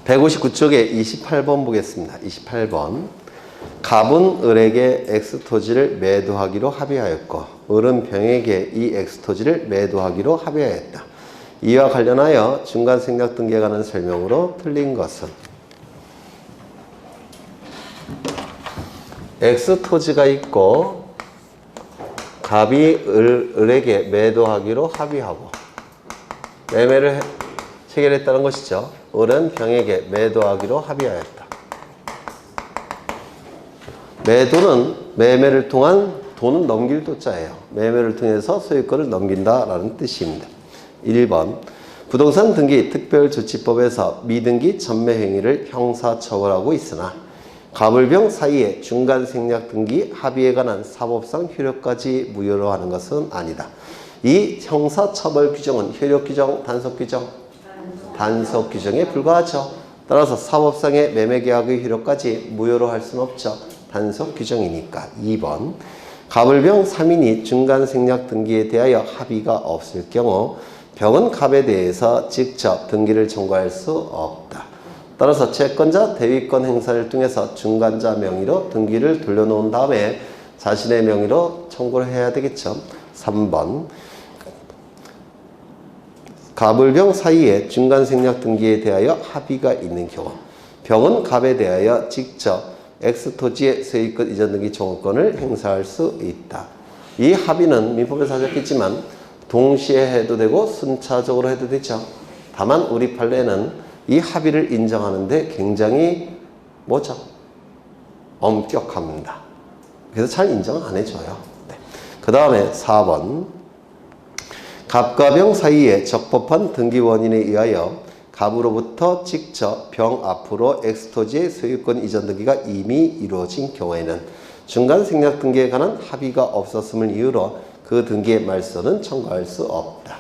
159쪽에 28번 보겠습니다. 28번. 갑은 을에게 X토지를 매도하기로 합의하였고 을은 병에게 이 X토지를 매도하기로 합의하였다. 이와 관련하여 중간생략등기에 관한 설명으로 틀린 것은 X토지가 있고 갑이 을에게 매도하기로 합의하고 매매를 체결했다는 것이죠. 을은 병에게 매도하기로 합의하였다. 매도는 매매를 통한 돈은 넘길 도자예요. 매매를 통해서 소유권을 넘긴다라는 뜻입니다. 1번 부동산 등기 특별조치법에서 미등기 전매 행위를 형사처벌하고 있으나 갑을병 사이에 중간생략등기 합의에 관한 사법상 효력까지 무효로 하는 것은 아니다. 이 형사처벌 규정은 효력규정, 단속규정? 단속규정에 불과하죠. 따라서 사법상의 매매계약의 효력까지 무효로 할 수는 없죠. 단속규정이니까. 2번 갑을병 3인이 중간생략등기에 대하여 합의가 없을 경우 병은 갑에 대해서 직접 등기를 청구할 수 없다. 따라서 채권자 대위권 행사를 통해서 중간자 명의로 등기를 돌려놓은 다음에 자신의 명의로 청구를 해야 되겠죠. 3번 갑을병 사이에 중간생략 등기에 대하여 합의가 있는 경우 병은 갑에 대하여 직접 X토지의 소유권 이전 등기 청구권을 행사할 수 있다. 이 합의는 민법에서 하셨겠지만 동시에 해도 되고 순차적으로 해도 되죠. 다만 우리 판례는 이 합의를 인정하는데 굉장히 뭐죠? 엄격합니다. 그래서 잘 인정 안 해줘요. 네. 그 다음에 4번 갑과 병 사이에 적법한 등기 원인에 의하여 갑으로부터 직접 병 앞으로 X토지의 소유권 이전 등기가 이미 이루어진 경우에는 중간생략 등기에 관한 합의가 없었음을 이유로 그 등기의 말소는 청구할 수 없다.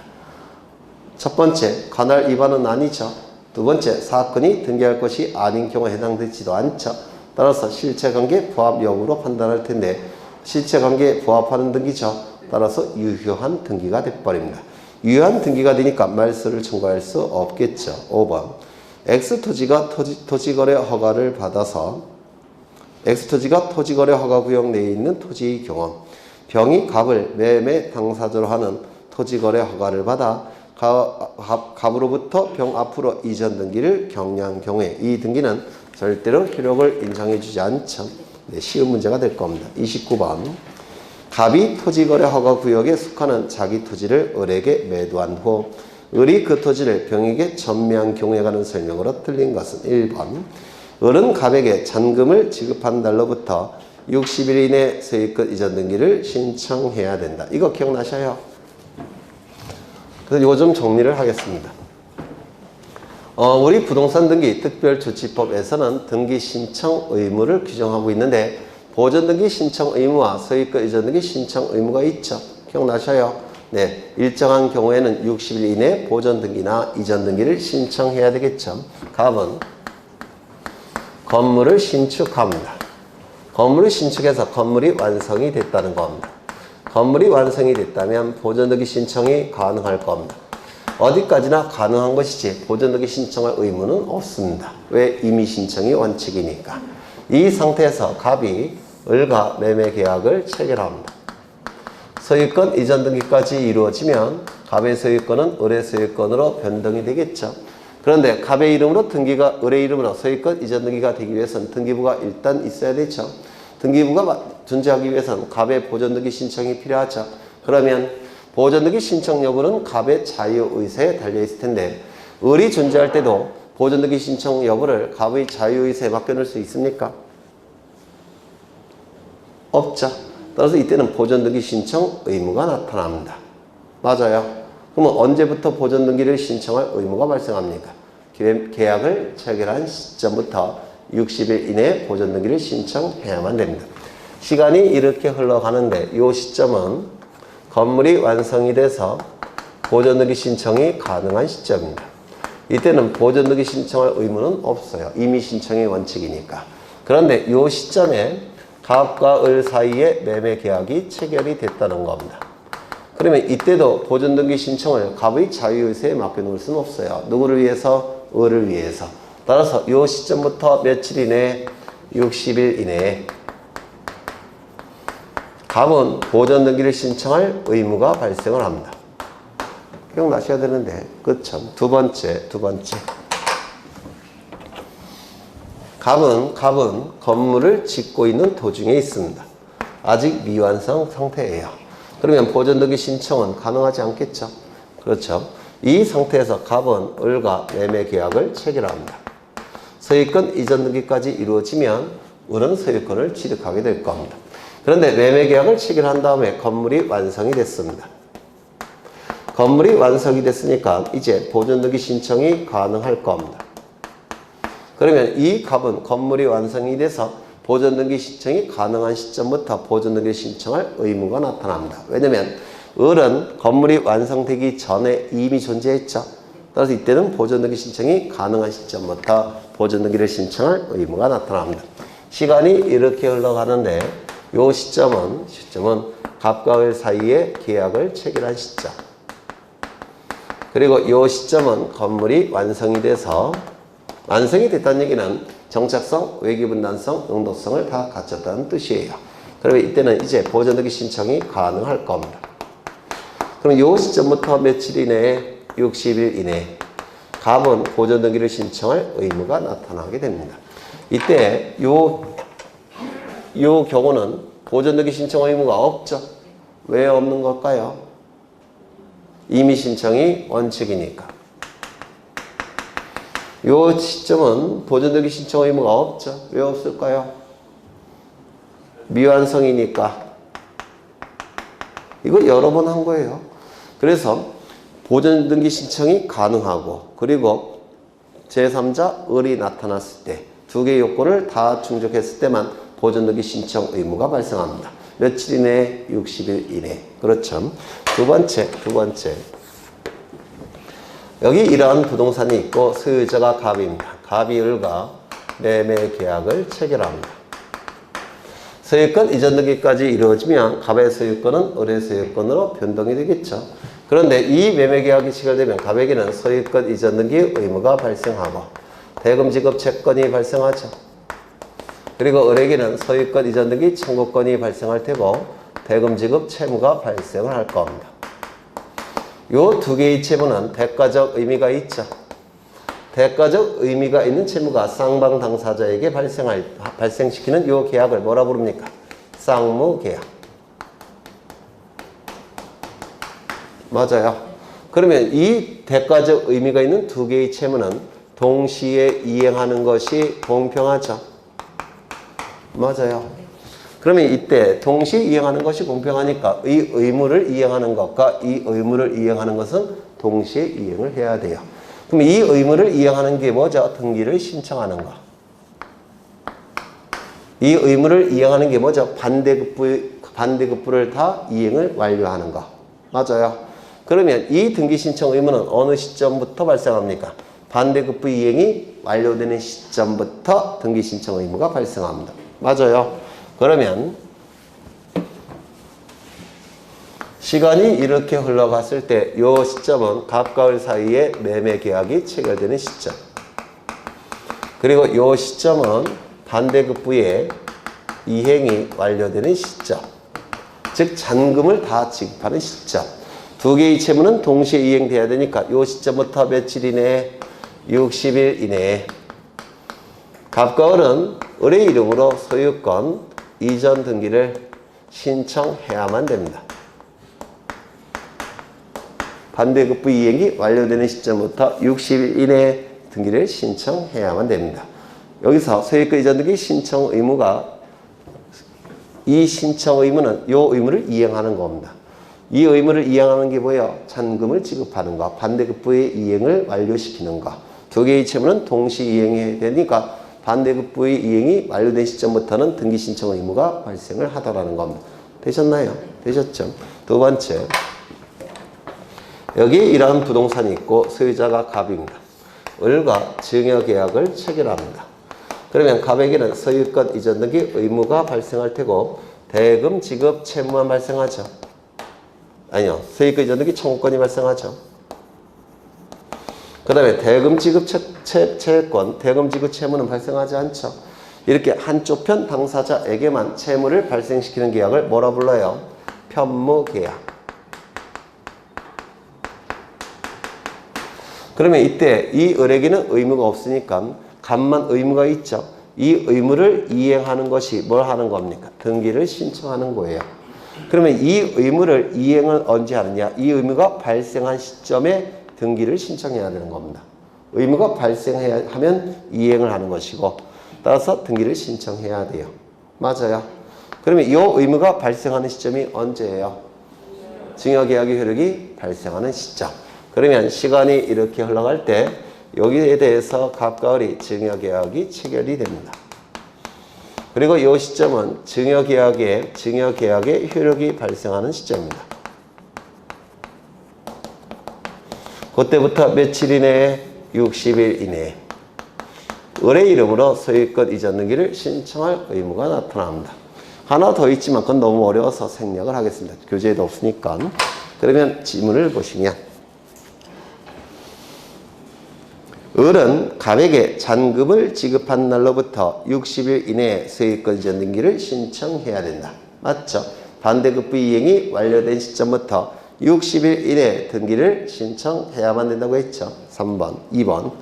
첫 번째, 관할 위반은 아니죠. 두 번째, 사건이 등기할 것이 아닌 경우에 해당되지도 않죠. 따라서 실체관계 부합 여부로 판단할 텐데 실체관계에 부합하는 등기죠. 따라서 유효한 등기가 돼버립니다. 유효한 등기가 되니까 말소를 청구할 수 없겠죠. 5번 X토지가 토지거래 허가를 받아서 X토지가 토지거래 허가구역 내에 있는 토지의 경우 병이 갑을 매매 당사자로 하는 토지거래 허가를 받아 갑으로부터 병 앞으로 이전 등기를 경려한 경우에 이 등기는 절대로 효력을 인정해 주지 않죠. 네, 쉬운 문제가 될 겁니다. 29번 갑이 토지거래 허가구역에 속하는 자기 토지를 을에게 매도한 후 을이 그 토지를 병에게 전매한 경우에 관한 설명으로 틀린 것은 1번 을은 갑에게 잔금을 지급한 날로부터 60일 이내 소유권 이전 등기를 신청해야 된다. 이거 기억나셔요? 그래서 이거 좀 정리를 하겠습니다. 우리 부동산 등기 특별조치법에서는 등기 신청 의무를 규정하고 있는데 보존등기 신청 의무와 소유권 이전 등기 신청 의무가 있죠. 기억나셔요? 네, 일정한 경우에는 60일 이내 보존등기나 이전 등기를 신청해야 되겠죠. 갑은 건물을 신축합니다. 건물을 신축해서 건물이 완성이 됐다는 겁니다. 건물이 완성이 됐다면 보존등기 신청이 가능할 겁니다. 어디까지나 가능한 것이지 보존등기 신청할 의무는 없습니다. 왜? 임의 신청이 원칙이니까. 이 상태에서 갑이 을과 매매 계약을 체결합니다. 소유권 이전 등기까지 이루어지면 갑의 소유권은 을의 소유권으로 변동이 되겠죠. 그런데 갑의 이름으로 등기가 을의 이름으로 소유권 이전 등기가 되기 위해서는 등기부가 일단 있어야 되죠. 등기부가 존재하기 위해서는 갑의 보존등기 신청이 필요하죠. 그러면 보존등기 신청 여부는 갑의 자유의사에 달려있을 텐데 을이 존재할 때도 보존등기 신청 여부를 갑의 자유의사에 맡겨놓을 수 있습니까? 없죠. 따라서 이때는 보존등기 신청 의무가 나타납니다. 맞아요. 그러면 언제부터 보존등기를 신청할 의무가 발생합니까? 계약을 체결한 시점부터 60일 이내에 보존등기를 신청해야만 됩니다. 시간이 이렇게 흘러가는데 이 시점은 건물이 완성이 돼서 보존등기 신청이 가능한 시점입니다. 이때는 보존등기 신청할 의무는 없어요. 임의 신청의 원칙이니까. 그런데 이 시점에 갑과 을 사이에 매매 계약이 체결이 됐다는 겁니다. 그러면 이때도 보존등기 신청을 갑의 자유의사에 맡겨놓을 수는 없어요. 누구를 위해서? 을을 위해서. 따라서 요 시점부터 며칠 이내? 60일 이내에 갑은 보존 등기를 신청할 의무가 발생을 합니다. 기억나셔야 되는데, 그쵸? 두 번째. 갑은 건물을 짓고 있는 도중에 있습니다. 아직 미완성 상태예요. 그러면 보존 등기 신청은 가능하지 않겠죠? 그렇죠? 이 상태에서 갑은 을과 매매 계약을 체결합니다. 소유권 이전 등기까지 이루어지면 을은 소유권을 취득하게 될 겁니다. 그런데 매매 계약을 체결한 다음에 건물이 완성이 됐습니다. 건물이 완성이 됐으니까 이제 보존 등기 신청이 가능할 겁니다. 그러면 이 갑은 건물이 완성이 돼서 보존 등기 신청이 가능한 시점부터 보존 등기 신청할 의무가 나타납니다. 왜냐면 을은 건물이 완성되기 전에 이미 존재했죠. 따라서 이때는 보존 등기 신청이 가능한 시점부터 보존 등기를 신청할 의무가 나타납니다. 시간이 이렇게 흘러가는데 이 시점은 갑과 을 사이에 계약을 체결한 시점. 그리고 이 시점은 건물이 완성이 돼서, 완성이 됐다는 얘기는 정착성, 외기분단성, 용도성을 다 갖췄다는 뜻이에요. 그러면 이때는 이제 보존 등기 신청이 가능할 겁니다. 그럼 이 시점부터 며칠 이내에? 60일 이내에 갑은 보존 등기를 신청할 의무가 나타나게 됩니다. 이때 요 경우는 보존 등기 신청 의무가 없죠. 왜 없는 걸까요? 임의 신청이 원칙이니까. 요 시점은 보존 등기 신청 의무가 없죠. 왜 없을까요? 미완성이니까. 이거 여러 번 한 거예요. 그래서 보존 등기 신청이 가능하고, 그리고 제3자 을이 나타났을 때 두 개의 요건을 다 충족했을 때만 보존 등기 신청 의무가 발생합니다. 며칠 이내? 60일 이내. 그렇죠. 두 번째. 여기 이러한 부동산이 있고 소유자가 갑입니다. 갑이 을과 매매 계약을 체결합니다. 소유권 이전 등기까지 이루어지면 갑의 소유권은 을의 소유권으로 변동이 되겠죠. 그런데 이 매매 계약이 체결되면 갑에게는 소유권 이전 등기 의무가 발생하고 대금 지급 채권이 발생하죠. 그리고 을에게는 소유권 이전 등기 청구권이 발생할 테고 대금 지급 채무가 발생을 할 겁니다. 요 두 개의 채무는 대가적 의미가 있죠. 대가적 의미가 있는 채무가 쌍방 당사자에게 발생시키는 요 계약을 뭐라 부릅니까? 쌍무계약. 맞아요. 그러면 이 대가적 의미가 있는 두 개의 채무는 동시에 이행하는 것이 공평하죠. 맞아요. 그러면 이때 동시에 이행하는 것이 공평하니까 이 의무를 이행하는 것과 이 의무를 이행하는 것은 동시에 이행을 해야 돼요. 그럼 이 의무를 이행하는 게 뭐죠? 등기를 신청하는 거. 이 의무를 이행하는 게 뭐죠? 반대급부를 다 이행을 완료하는 거. 맞아요. 그러면 이 등기 신청 의무는 어느 시점부터 발생합니까? 반대급부 이행이 완료되는 시점부터 등기 신청 의무가 발생합니다. 맞아요. 그러면 시간이 이렇게 흘러갔을 때 이 시점은 갑과 을 사이에 매매 계약이 체결되는 시점. 그리고 이 시점은 반대급부의 이행이 완료되는 시점. 즉 잔금을 다 지급하는 시점. 두 개의 채무는 동시에 이행돼야 되니까 이 시점부터 며칠 이내에? 60일 이내에 갑과 을은 을의 이름으로 소유권 이전 등기를 신청해야만 됩니다. 반대급부 이행이 완료되는 시점부터 60일 이내에 등기를 신청해야만 됩니다. 여기서 소유권 이전 등기 신청 의무가, 이 신청 의무는 이 의무를 이행하는 겁니다. 이 의무를 이행하는 게 뭐예요? 잔금을 지급하는 거, 반대급부의 이행을 완료시키는 거. 두 개의 채무는 동시 이행해야 되니까 반대급부의 이행이 완료된 시점부터는 등기 신청 의무가 발생을 하더라는 겁니다. 되셨나요? 되셨죠? 두 번째. 여기 이러한 부동산이 있고 소유자가 갑입니다. 을과 증여계약을 체결합니다. 그러면 갑에게는 소유권 이전 등기 의무가 발생할 테고 대금 지급 채무만 발생하죠. 아니요. 소유권 이전 등기 청구권이 발생하죠. 그 다음에 대금 지급 채권, 대금 지급 채무는 발생하지 않죠. 이렇게 한쪽 편 당사자에게만 채무를 발생시키는 계약을 뭐라 불러요? 편무계약. 그러면 이때 이 을에게는 의무가 없으니까 간만 의무가 있죠. 이 의무를 이행하는 것이 뭘 하는 겁니까? 등기를 신청하는 거예요. 그러면 이 의무를 이행을 언제 하느냐? 이 의무가 발생한 시점에 등기를 신청해야 되는 겁니다. 의무가 발생해야 하면 이행을 하는 것이고, 따라서 등기를 신청해야 돼요. 맞아요. 그러면 이 의무가 발생하는 시점이 언제예요? 증여계약의 효력이 발생하는 시점. 그러면 시간이 이렇게 흘러갈 때 여기에 대해서 갑과 을이 증여계약이 체결이 됩니다. 그리고 이 시점은 증여계약의 효력이 발생하는 시점입니다. 그때부터 며칠 이내에? 60일 이내에 을의 이름으로 소유권 이전 등기를 신청할 의무가 나타납니다. 하나 더 있지만 그건 너무 어려워서 생략을 하겠습니다. 교재에도 없으니까. 그러면 지문을 보시면 을은 갑에게 잔금을 지급한 날로부터 60일 이내에 소유권 이전 등기를 신청해야 된다. 맞죠? 반대급부 이행이 완료된 시점부터 60일 이내에 등기를 신청해야만 된다고 했죠. 3번, 2번.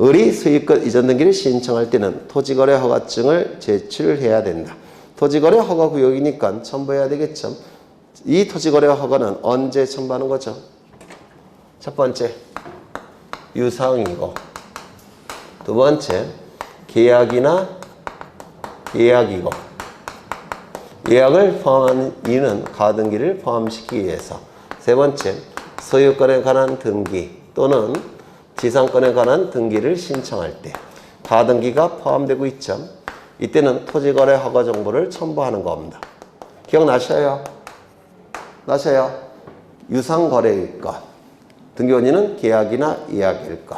을이 소유권 이전 등기를 신청할 때는 토지거래 허가증을 제출해야 된다. 토지거래 허가 구역이니까 첨부해야 되겠죠. 이 토지거래 허가는 언제 첨부하는 거죠? 첫 번째, 유상이고, 두 번째, 계약이나 예약이고, 예약을 포함한 이유는 가등기를 포함시키기 위해서. 세 번째, 소유권에 관한 등기 또는 지상권에 관한 등기를 신청할 때 가등기가 포함되고 있죠. 이때는 토지거래 허가 정보를 첨부하는 겁니다. 기억나셔요? 유상거래일 것. 등기 원인은 계약이나 예약일 것.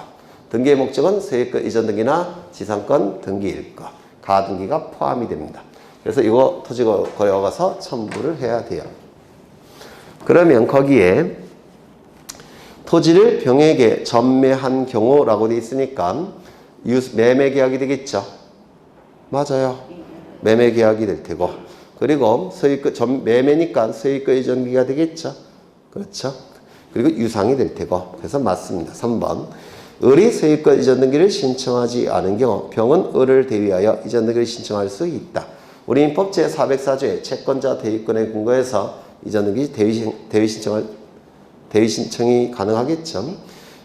등기의 목적은 소유권 이전 등기나 지상권 등기일 것. 가등기가 포함이 됩니다. 그래서 이거 토지거래 허가서 첨부를 해야 돼요. 그러면 거기에 토지를 병에게 전매한 경우라고 되어 있으니까 매매계약이 되겠죠. 맞아요. 매매계약이 될 테고, 그리고 소유권 매매니까 소유권 이전기가 되겠죠. 그렇죠. 그리고 유상이 될 테고, 그래서 맞습니다. 3번. 을이 소유권 이전 등기를 신청하지 않은 경우 병은 을을 대위하여 이전 등기를 신청할 수 있다. 우리 민법 제404조의 채권자 대위권에 근거해서 이전 등기 대위 신청이 가능하겠죠.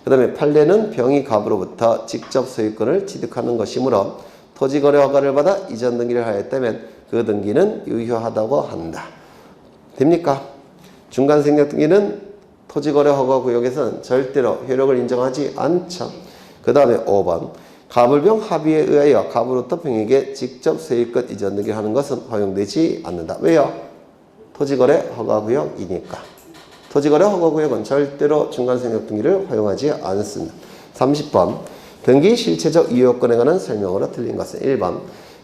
그 다음에 판례는 병이 갑으로부터 직접 소유권을 취득하는 것이므로 토지거래 허가를 받아 이전 등기를 하였다면 그 등기는 유효하다고 한다. 됩니까? 중간생략 등기는 토지거래 허가 구역에서는 절대로 효력을 인정하지 않죠. 그 다음에 5번. 갑을병 합의에 의하여 갑으로부터 병에게 직접 소유권 이전 등기를 하는 것은 허용되지 않는다. 왜요? 토지거래 허가구역이니까. 토지거래 허가구역은 절대로 중간생략 등기를 허용하지 않습니다. 30번. 등기 실체적 이용권에 관한 설명으로 틀린 것은 1번.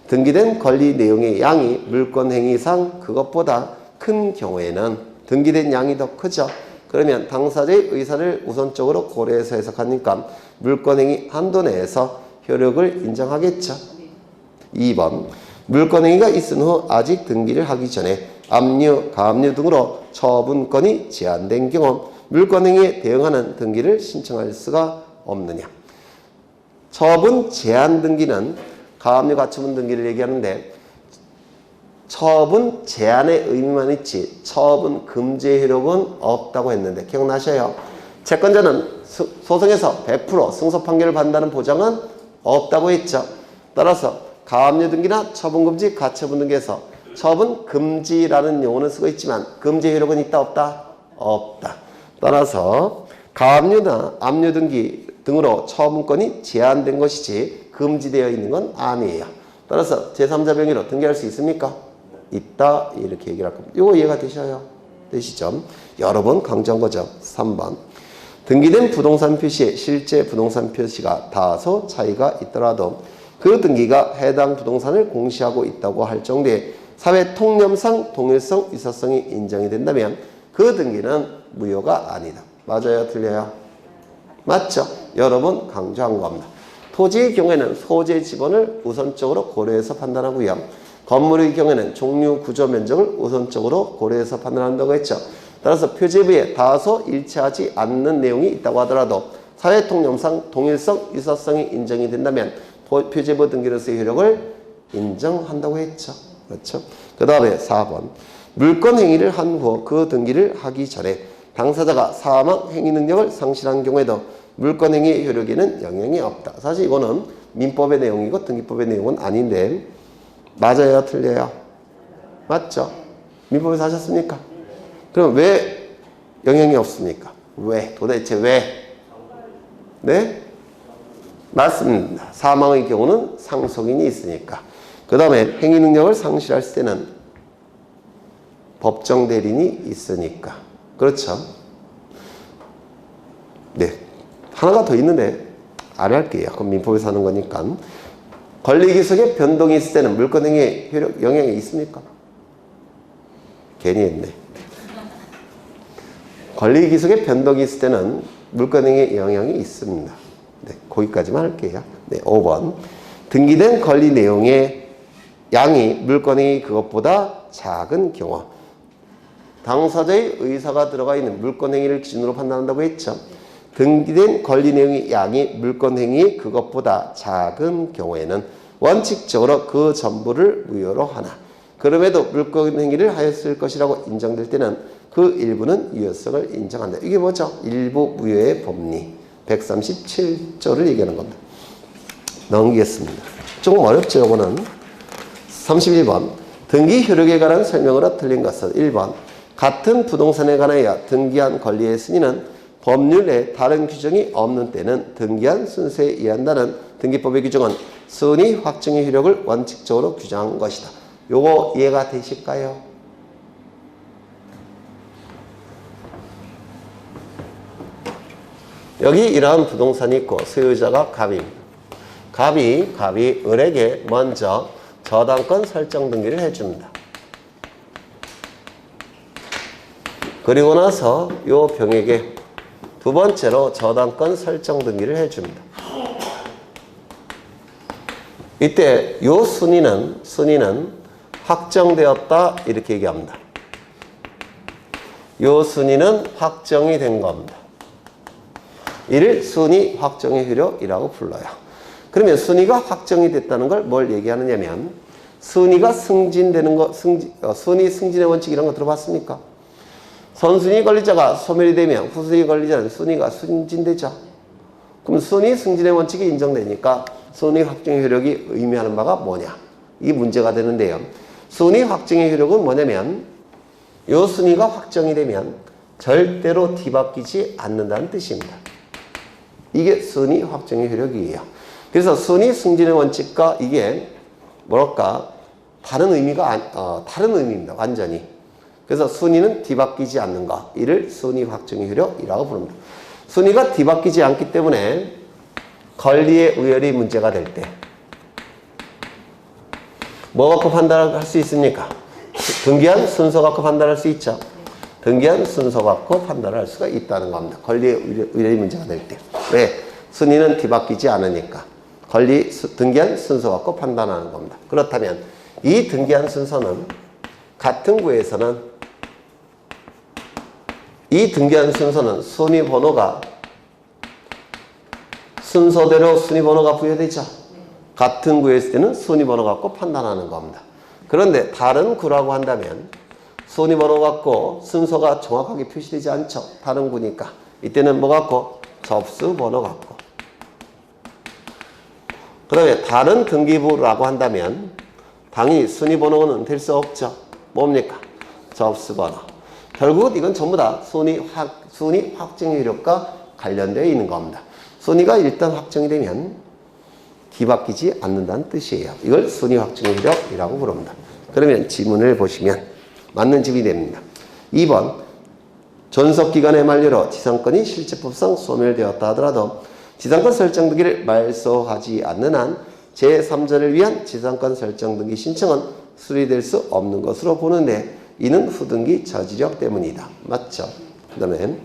등기된 권리 내용의 양이 물권행위상 그것보다 큰 경우에는 등기된 양이 더 크죠. 그러면 당사자의 의사를 우선적으로 고려해서 해석하니까 물권행위 한도 내에서 효력을 인정하겠죠. 2번. 물권행위가 있은 후 아직 등기를 하기 전에 압류, 가압류 등으로 처분권이 제한된 경우 물권행위에 대응하는 등기를 신청할 수가 없느냐. 처분 제한 등기는 가압류 가처분 등기를 얘기하는데 처분 제한의 의미만 있지 처분 금지의 효력은 없다고 했는데 기억나셔요? 채권자는 소송에서 100% 승소 판결을 받는다는 보장은 없다고 했죠. 따라서 가압류 등기나 처분 금지, 가처분 등기에서 처분 금지라는 용어는 쓰고 있지만 금지 효력은 있다 없다? 없다. 따라서 가압류나 압류 등기 등으로 처분권이 제한된 것이지 금지되어 있는 건 아니에요. 따라서 제3자 명의로 등기할 수 있습니까? 있다. 이렇게 얘기를 할 겁니다. 이거 이해가 되시죠? 여러 번 강조한 거죠. 3번. 등기된 부동산 표시에 실제 부동산 표시가 다소 차이가 있더라도 그 등기가 해당 부동산을 공시하고 있다고 할 정도의 사회 통념상 동일성, 유사성이 인정이 된다면 그 등기는 무효가 아니다. 맞아요? 틀려요? 맞죠? 여러 번 강조한 겁니다. 토지의 경우에는 소재 지번을 우선적으로 고려해서 판단하고요. 건물의 경우에는 종류, 구조, 면적을 우선적으로 고려해서 판단한다고 했죠. 따라서 표제부에 다소 일치하지 않는 내용이 있다고 하더라도 사회통념상 동일성, 유사성이 인정이 된다면 표제부 등기로서의 효력을 인정한다고 했죠. 그렇죠? 그 다음에 4번. 물권 행위를 한 후 그 등기를 하기 전에 당사자가 사망, 행위 능력을 상실한 경우에도 물권 행위의 효력에는 영향이 없다. 사실 이거는 민법의 내용이고 등기법의 내용은 아닌데 맞아요? 틀려요? 맞죠? 민법에서 하셨습니까? 그럼 왜 영향이 없습니까? 왜? 도대체 왜? 네? 맞습니다. 사망의 경우는 상속인이 있으니까. 그 다음에 행위 능력을 상실할 때는 법정 대리인이 있으니까. 그렇죠? 네. 하나가 더 있는데 안 할게요. 그럼 민법에서 하는 거니까. 권리기속에 변동이 있을 때는 물권행위에 영향이 있습니까? 괜히 했네. 권리기속에 변동이 있을 때는 물권행위에 영향이 있습니다. 네, 거기까지만 할게요. 네, 5번. 등기된 권리 내용의 양이 물권행위 그것보다 작은 경우. 당사자의 의사가 들어가 있는 물권행위를 기준으로 판단한다고 했죠. 등기된 권리 내용의 양이 물권행위 그것보다 작은 경우에는 원칙적으로 그 전부를 무효로 하나. 그럼에도 물권행위를 하였을 것이라고 인정될 때는 그 일부는 유효성을 인정한다. 이게 뭐죠? 일부 무효의 법리. 137조를 얘기하는 겁니다. 넘기겠습니다. 조금 어렵죠, 이거는. 31번. 등기 효력에 관한 설명으로 틀린 것은 1번. 같은 부동산에 관하여 등기한 권리의 승인은 법률에 다른 규정이 없는 때는 등기한 순서에 의한다는 등기법의 규정은 승인이 확정의 효력을 원칙적으로 규정한 것이다. 요거 이해가 되실까요? 여기 이러한 부동산이 있고 소유자가 갑입니다. 갑이 을에게 먼저 저당권 설정 등기를 해줍니다. 그리고 나서 요 병에게 두 번째로 저당권 설정 등기를 해줍니다. 이때 요 순위는 확정되었다 이렇게 얘기합니다. 요 순위는 확정이 된 겁니다. 이를 순위 확정의 효력이라고 불러요. 그러면 순위가 확정이 됐다는 걸 뭘 얘기하느냐면 순위가 승진되는 거, 순위 승진의 원칙 이런 거 들어봤습니까? 선순위 권리자가 소멸이 되면 후순위 권리자는 순위가 승진되죠. 그럼 순위 승진의 원칙이 인정되니까 순위 확정의 효력이 의미하는 바가 뭐냐? 이게 문제가 되는데요. 순위 확정의 효력은 뭐냐면 이 순위가 확정이 되면 절대로 뒤바뀌지 않는다는 뜻입니다. 이게 순위 확정의 효력이에요. 그래서 순위 승진의 원칙과 이게 뭐랄까 다른 의미입니다. 완전히. 그래서 순위는 뒤바뀌지 않는 것. 이를 순위 확정의 효력이라고 부릅니다. 순위가 뒤바뀌지 않기 때문에 권리의 우열이 문제가 될 때 뭐 갖고 판단할 수 있습니까? 등기한 순서 갖고 판단할 수 있죠. 등기한 순서 갖고 판단할 수가 있다는 겁니다. 권리의 우열이 문제가 될 때. 왜? 순위는 뒤바뀌지 않으니까. 등기한 순서 갖고 판단하는 겁니다. 그렇다면 이 등기한 순서는 같은 구에서는 이 등기한 순서는 순위 번호가 순서대로 순위 번호가 부여되죠. 같은 구에 있을 때는 순위 번호 갖고 판단하는 겁니다. 그런데 다른 구라고 한다면 순위 번호 갖고 순서가 정확하게 표시되지 않죠. 다른 구니까. 이때는 뭐 갖고? 접수 번호 갖고. 그 다음에 다른 등기부라고 한다면 당연히 순위 번호는 될 수 없죠. 뭡니까? 접수 번호. 결국은 이건 전부 다 순위 확정의 효력과 관련되어 있는 겁니다. 순위가 일단 확정이 되면 뒤바뀌지 않는다는 뜻이에요. 이걸 순위 확정의 효력이라고 부릅니다. 그러면 지문을 보시면 맞는 집이 됩니다. 2번 존속기간의 만료로 지상권이 실제법상 소멸되었다 하더라도 지상권 설정 등기를 말소하지 않는 한 제3자를 위한 지상권 설정 등기 신청은 수리될 수 없는 것으로 보는데 이는 후등기 저지력 때문이다. 맞죠? 그 다음에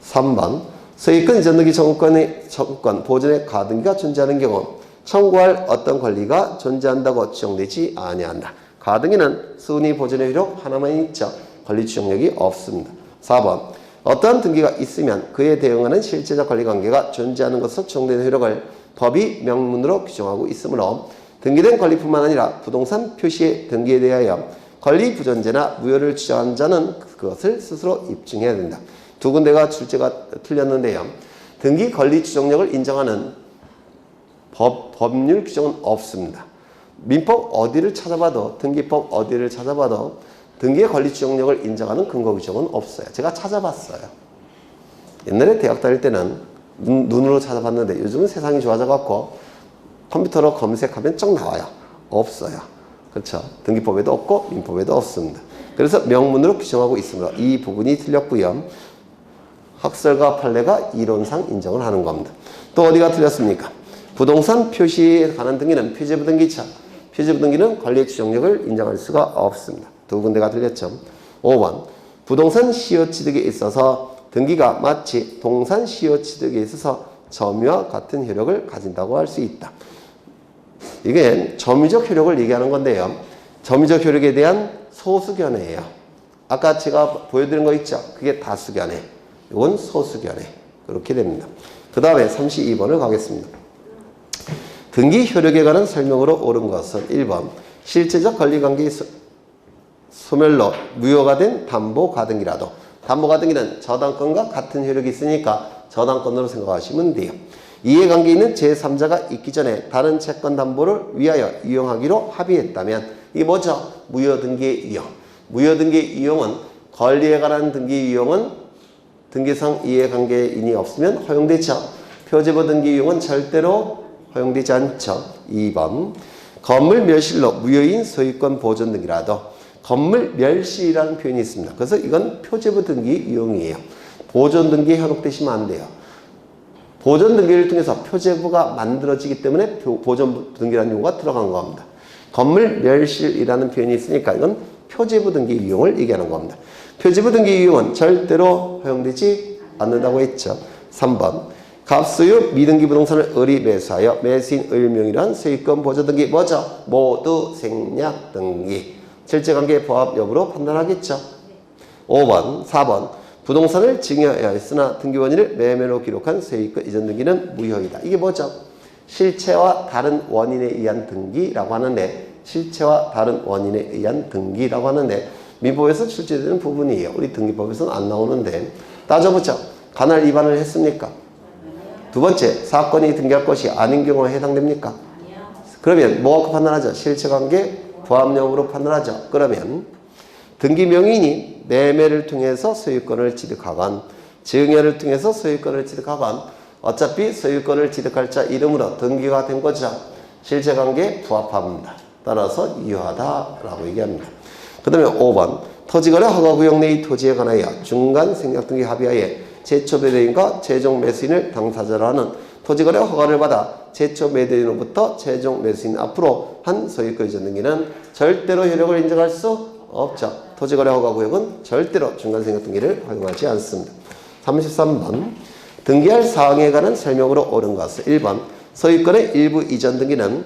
3번 소유권 이전 등기 청구권 보존의 가등기가 존재하는 경우 청구할 어떤 권리가 존재한다고 지정되지 아니한다. 가등기는 순위 보존의 효력 하나만 있죠. 권리 추정력이 없습니다. 4번 어떠한 등기가 있으면 그에 대응하는 실제적 권리관계가 존재하는 것으로 추정되는 효력을 법이 명문으로 규정하고 있으므로 등기된 권리뿐만 아니라 부동산 표시의 등기에 대하여 권리 부존재나 무효를 주장한 자는 그것을 스스로 입증해야 된다. 두 군데가 출제가 틀렸는데요. 등기 권리 추정력을 인정하는 법률 규정은 없습니다. 민법 어디를 찾아봐도 등기법 어디를 찾아봐도 등기의 권리 추정력을 인정하는 근거 규정은 없어요. 제가 찾아봤어요. 옛날에 대학 다닐 때는 눈으로 찾아봤는데 요즘은 세상이 좋아져갖고 컴퓨터로 검색하면 쭉 나와요. 없어요. 그렇죠. 등기법에도 없고 민법에도 없습니다. 그래서 명문으로 규정하고 있으므로 이 부분이 틀렸고요. 학설과 판례가 이론상 인정을 하는 겁니다. 또 어디가 틀렸습니까? 부동산 표시에 관한 등기는 표제부 등기차. 표제부 등기는 권리의 추정력을 인정할 수가 없습니다. 두 군데가 틀렸죠. 5번 부동산 시효 취득에 있어서 등기가 마치 동산 시효 취득에 있어서 점유와 같은 효력을 가진다고 할 수 있다. 이게 점유적 효력을 얘기하는 건데요. 점유적 효력에 대한 소수견해예요. 아까 제가 보여드린 거 있죠? 그게 다수견해. 이건 소수견해. 그렇게 됩니다. 그 다음에 32번을 가겠습니다. 등기 효력에 관한 설명으로 옳은 것은 1번 실제적 권리관계의 소멸로 무효가 된 담보가등기라도 담보가등기는 저당권과 같은 효력이 있으니까 저당권으로 생각하시면 돼요. 이해관계 있는 제3자가 있기 전에 다른 채권 담보를 위하여 이용하기로 합의했다면 이게 뭐죠? 무효등기의 이용. 무효등기의 이용은 권리에 관한 등기 이용은 등기상 이해관계인이 없으면 허용되죠. 표제부 등기 이용은 절대로 허용되지 않죠. 2번 건물 멸실로 무효인 소유권 보존 등기라도 건물 멸실이라는 표현이 있습니다. 그래서 이건 표제부 등기 이용이에요. 보존 등기에 현혹되시면 안 돼요. 보존 등기를 통해서 표제부가 만들어지기 때문에 보존 등기라는 용어가 들어간 겁니다. 건물 멸실이라는 표현이 있으니까 이건 표제부 등기 이용을 얘기하는 겁니다. 표제부 등기 이용은 절대로 허용되지 않는다고 했죠. 3번 갑소유 미등기 부동산을 을이 매수하여 매수인 을명의로 소유권 보존 등기 뭐죠? 모두 생략 등기. 실제관계 부합 여부로 판단하겠죠. 5번 4번 부동산을 증여해야 했으나 등기원인을 매매로 기록한 소유권 이전 등기는 무효이다. 이게 뭐죠? 실체와 다른 원인에 의한 등기라고 하는데 실체와 다른 원인에 의한 등기라고 하는데 민법에서 출제되는 부분이에요. 우리 등기법에서는 안 나오는데 따져보죠. 관할 위반을 했습니까? 두 번째, 사건이 등기할 것이 아닌 경우에 해당됩니까? 그러면 뭐가 판단하죠? 실체관계 부합 여부로 판단하죠. 그러면 등기 명의인이 매매를 통해서 소유권을 취득하건 증여를 통해서 소유권을 취득하건 어차피 소유권을 취득할 자 이름으로 등기가 된 거죠. 실체관계에 부합합니다. 따라서 유효하다라고 얘기합니다. 그 다음에 5번 토지거래 허가구역 내의 토지에 관하여 중간 생략등기 합의하에 제초 매도인과 최종 매수인을 당사자로 하는 토지거래 허가를 받아 제초 매도인으로부터 최종 매수인 앞으로 한 소유권 이전 등기는 절대로 효력을 인정할 수 없죠. 토지거래 허가구역은 절대로 중간 생략등기를 허용하지 않습니다. 33번 등기할 사항에 관한 설명으로 옳은 것은 1번 소유권의 일부 이전 등기는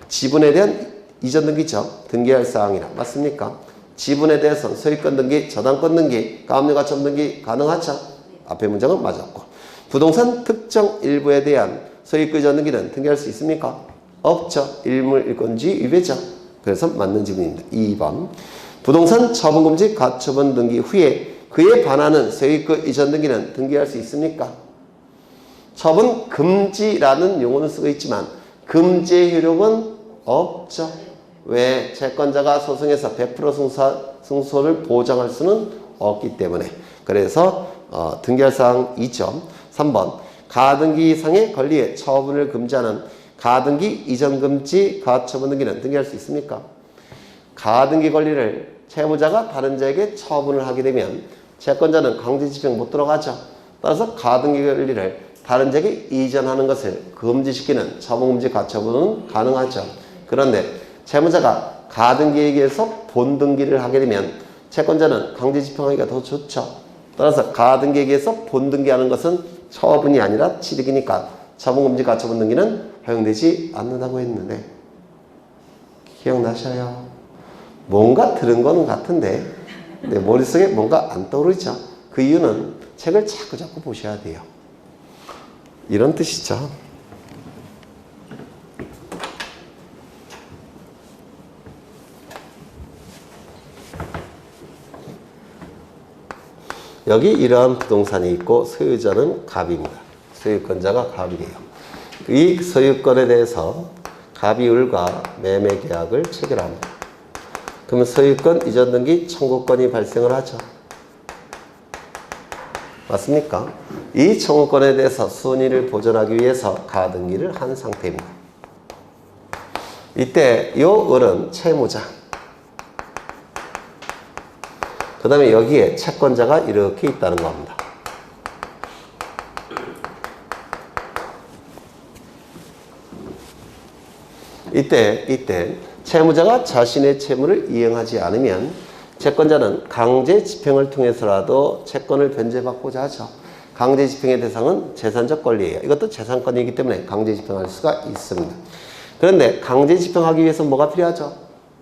지분에 대한 이전 등기죠. 등기할 사항이라 맞습니까? 지분에 대해서는 소유권 등기, 저당권 등기, 가압류가점 등기 가능하죠. 앞에 문장은 맞았고 부동산 특정 일부에 대한 소유권 이전 등기는 등기할 수 있습니까? 없죠. 일물일권주의 위배죠. 그래서 맞는 지문입니다. 2번 부동산 처분금지 가처분 등기 후에 그에 반하는 소유권 이전 등기는 등기할 수 있습니까? 처분 금지라는 용어는 쓰고 있지만 금지의 효력은 없죠. 왜? 채권자가 소송에서 100% 승소를 보장할 수는 없기 때문에. 그래서 등기할 사항 2점. 3번 가등기 이상의 권리의 처분을 금지하는 가등기 이전 금지 가처분 등기는 등기할 수 있습니까? 가등기 권리를 채무자가 다른 자에게 처분을 하게 되면 채권자는 강제집행 못 들어가죠. 따라서 가등기 권리를 다른 자에게 이전하는 것을 금지시키는 처분금지 가처분은 가능하죠. 그런데 채무자가 가등기에게서 본등기를 하게 되면 채권자는 강제집행하기가 더 좋죠. 따라서 가등기에게서 본등기하는 것은 처분이 아니라 취득이니까 처분금지 가처분 등기는 허용되지 않는다고 했는데 기억나셔요? 뭔가 들은 거는 같은데 내 머릿속에 뭔가 안 떠오르죠? 그 이유는 책을 자꾸 보셔야 돼요. 이런 뜻이죠. 여기 이러한 부동산이 있고 소유자는 갑입니다. 소유권자가 갑이에요. 이 소유권에 대해서 갑이율과 매매 계약을 체결합니다. 그러면 소유권 이전 등기 청구권이 발생을 하죠. 맞습니까? 이 청구권에 대해서 순위를 보존하기 위해서 가등기를 한 상태입니다. 이때 이 을은 채무자, 그 다음에 여기에 채권자가 이렇게 있다는 겁니다. 이때 채무자가 자신의 채무를 이행하지 않으면 채권자는 강제 집행을 통해서라도 채권을 변제받고자 하죠. 강제 집행의 대상은 재산적 권리예요. 이것도 재산권이기 때문에 강제 집행할 수가 있습니다. 그런데 강제 집행하기 위해서 뭐가 필요하죠?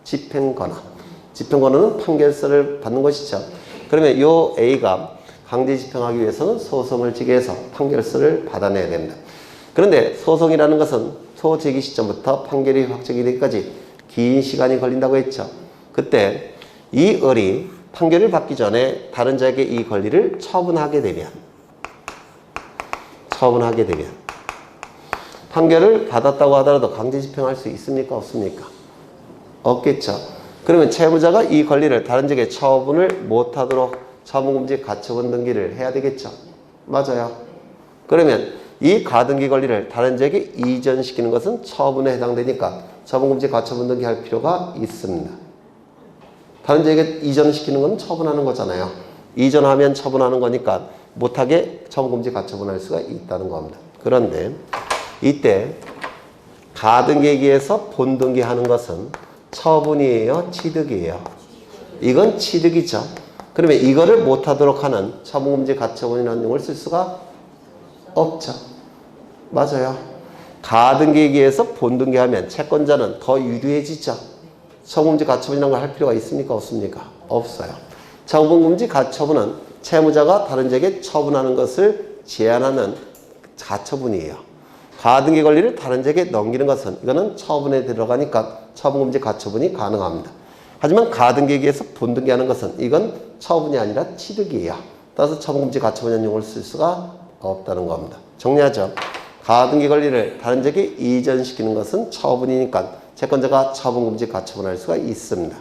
집행권한. 집행권한은 판결서를 받는 것이죠. 그러면 이 A가 강제 집행하기 위해서는 소송을 제기해서 판결서를 받아내야 됩니다. 그런데 소송이라는 것은 소제기 시점부터 판결이 확정이 되기까지 긴 시간이 걸린다고 했죠. 그때 이 을이 판결을 받기 전에 다른 자에게 이 권리를 처분하게 되면 판결을 받았다고 하더라도 강제 집행할 수 있습니까? 없습니까? 없겠죠. 그러면 채무자가 이 권리를 다른 자에게 처분을 못하도록 처분금지 가처분 등기를 해야 되겠죠. 맞아요. 그러면 이 가등기 권리를 다른 자에게 이전시키는 것은 처분에 해당되니까 처분금지 가처분 등기 할 필요가 있습니다. 다른 자에게 이전시키는 건 처분하는 거잖아요. 이전하면 처분하는 거니까 못하게 처분금지 가처분할 수가 있다는 겁니다. 그런데 이때 가등기에 의해서 본등기하는 것은 처분이에요? 취득이에요? 이건 취득이죠. 그러면 이거를 못하도록 하는 처분금지 가처분이라는 용어를 쓸 수가 없죠. 맞아요. 가등기에 의해서 본등기하면 채권자는 더 유리해지죠. 처분금지 가처분이라는 걸 할 필요가 있습니까? 없습니까? 없어요. 처분금지 가처분은 채무자가 다른 자에게 처분하는 것을 제한하는 가처분이에요. 가등기 권리를 다른 자에게 넘기는 것은 이거는 처분에 들어가니까 처분금지 가처분이 가능합니다. 하지만 가등기에 의해서 본등기하는 것은 이건 처분이 아니라 취득이에요. 따라서 처분금지 가처분이라는 용어를 쓸 수가 없다는 겁니다. 정리하죠. 가등기 권리를 다른 자에게 이전시키는 것은 처분이니까 채권자가 처분금지 가처분할 수가 있습니다.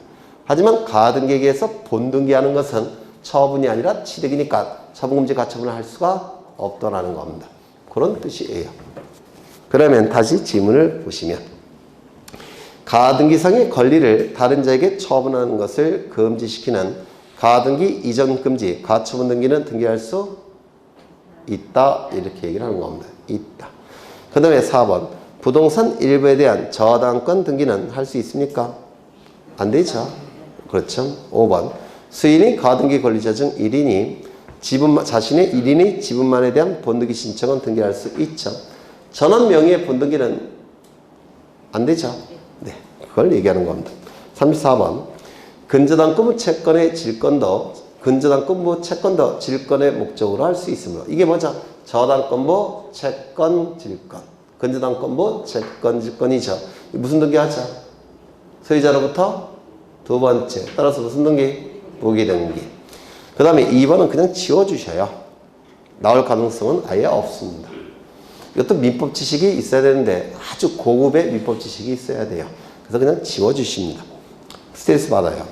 하지만 가등기에 의해서 본등기하는 것은 처분이 아니라 취득이니까 처분금지 가처분을 할 수가 없다는 겁니다. 그런 뜻이에요. 그러면 다시 지문을 보시면 가등기상의 권리를 다른 자에게 처분하는 것을 금지시키는 가등기 이전 금지, 가처분 등기는 등기할 수 있다 이렇게 얘기를 하는 겁니다. 있다. 그 다음에 4번 부동산 일부에 대한 저당권 등기는 할 수 있습니까? 안 되죠. 그렇죠. 5번 수인이 가등기 권리자 중 1인이 자신의 1인의 지분만에 대한 본등기 신청은 등기할 수 있죠. 전원 명의의 본등기는 안 되죠. 네, 그걸 얘기하는 겁니다. 34번 근저당권 채권의 질권도 근저당권 채권도 질권의 목적으로 할 수 있으므로 이게 뭐죠? 저당권부 채권 질권 근저당권부 채권 질권이죠. 무슨 등기하죠? 소유자로부터 두 번째 따라서 무슨 등기? 무기 등기. 그 다음에 2번은 그냥 지워주셔요. 나올 가능성은 아예 없습니다. 이것도 민법 지식이 있어야 되는데 아주 고급의 민법 지식이 있어야 돼요. 그래서 그냥 지워주십니다. 스트레스 받아요.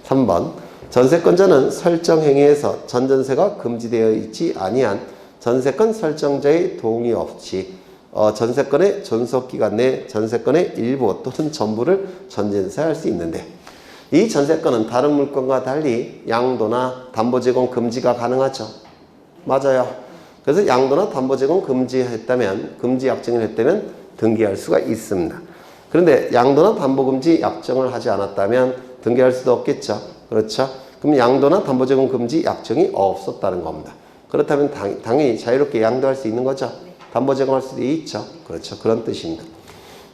3번 전세권자는 설정 행위에서 전전세가 금지되어 있지 아니한 전세권 설정자의 동의 없이 전세권의 존속기간 내 전세권의 일부 또는 전부를 전전세할 수 있는데 이 전세권은 다른 물건과 달리 양도나 담보 제공 금지가 가능하죠. 맞아요. 그래서 양도나 담보 제공 금지했다면 금지 약정을 했다면 등기할 수가 있습니다. 그런데 양도나 담보 금지 약정을 하지 않았다면 등기할 수도 없겠죠. 그렇죠? 그럼 양도나 담보 제공 금지 약정이 없었다는 겁니다. 그렇다면 당연히 자유롭게 양도할 수 있는 거죠. 담보 제공할 수도 있죠. 그렇죠. 그런 뜻입니다.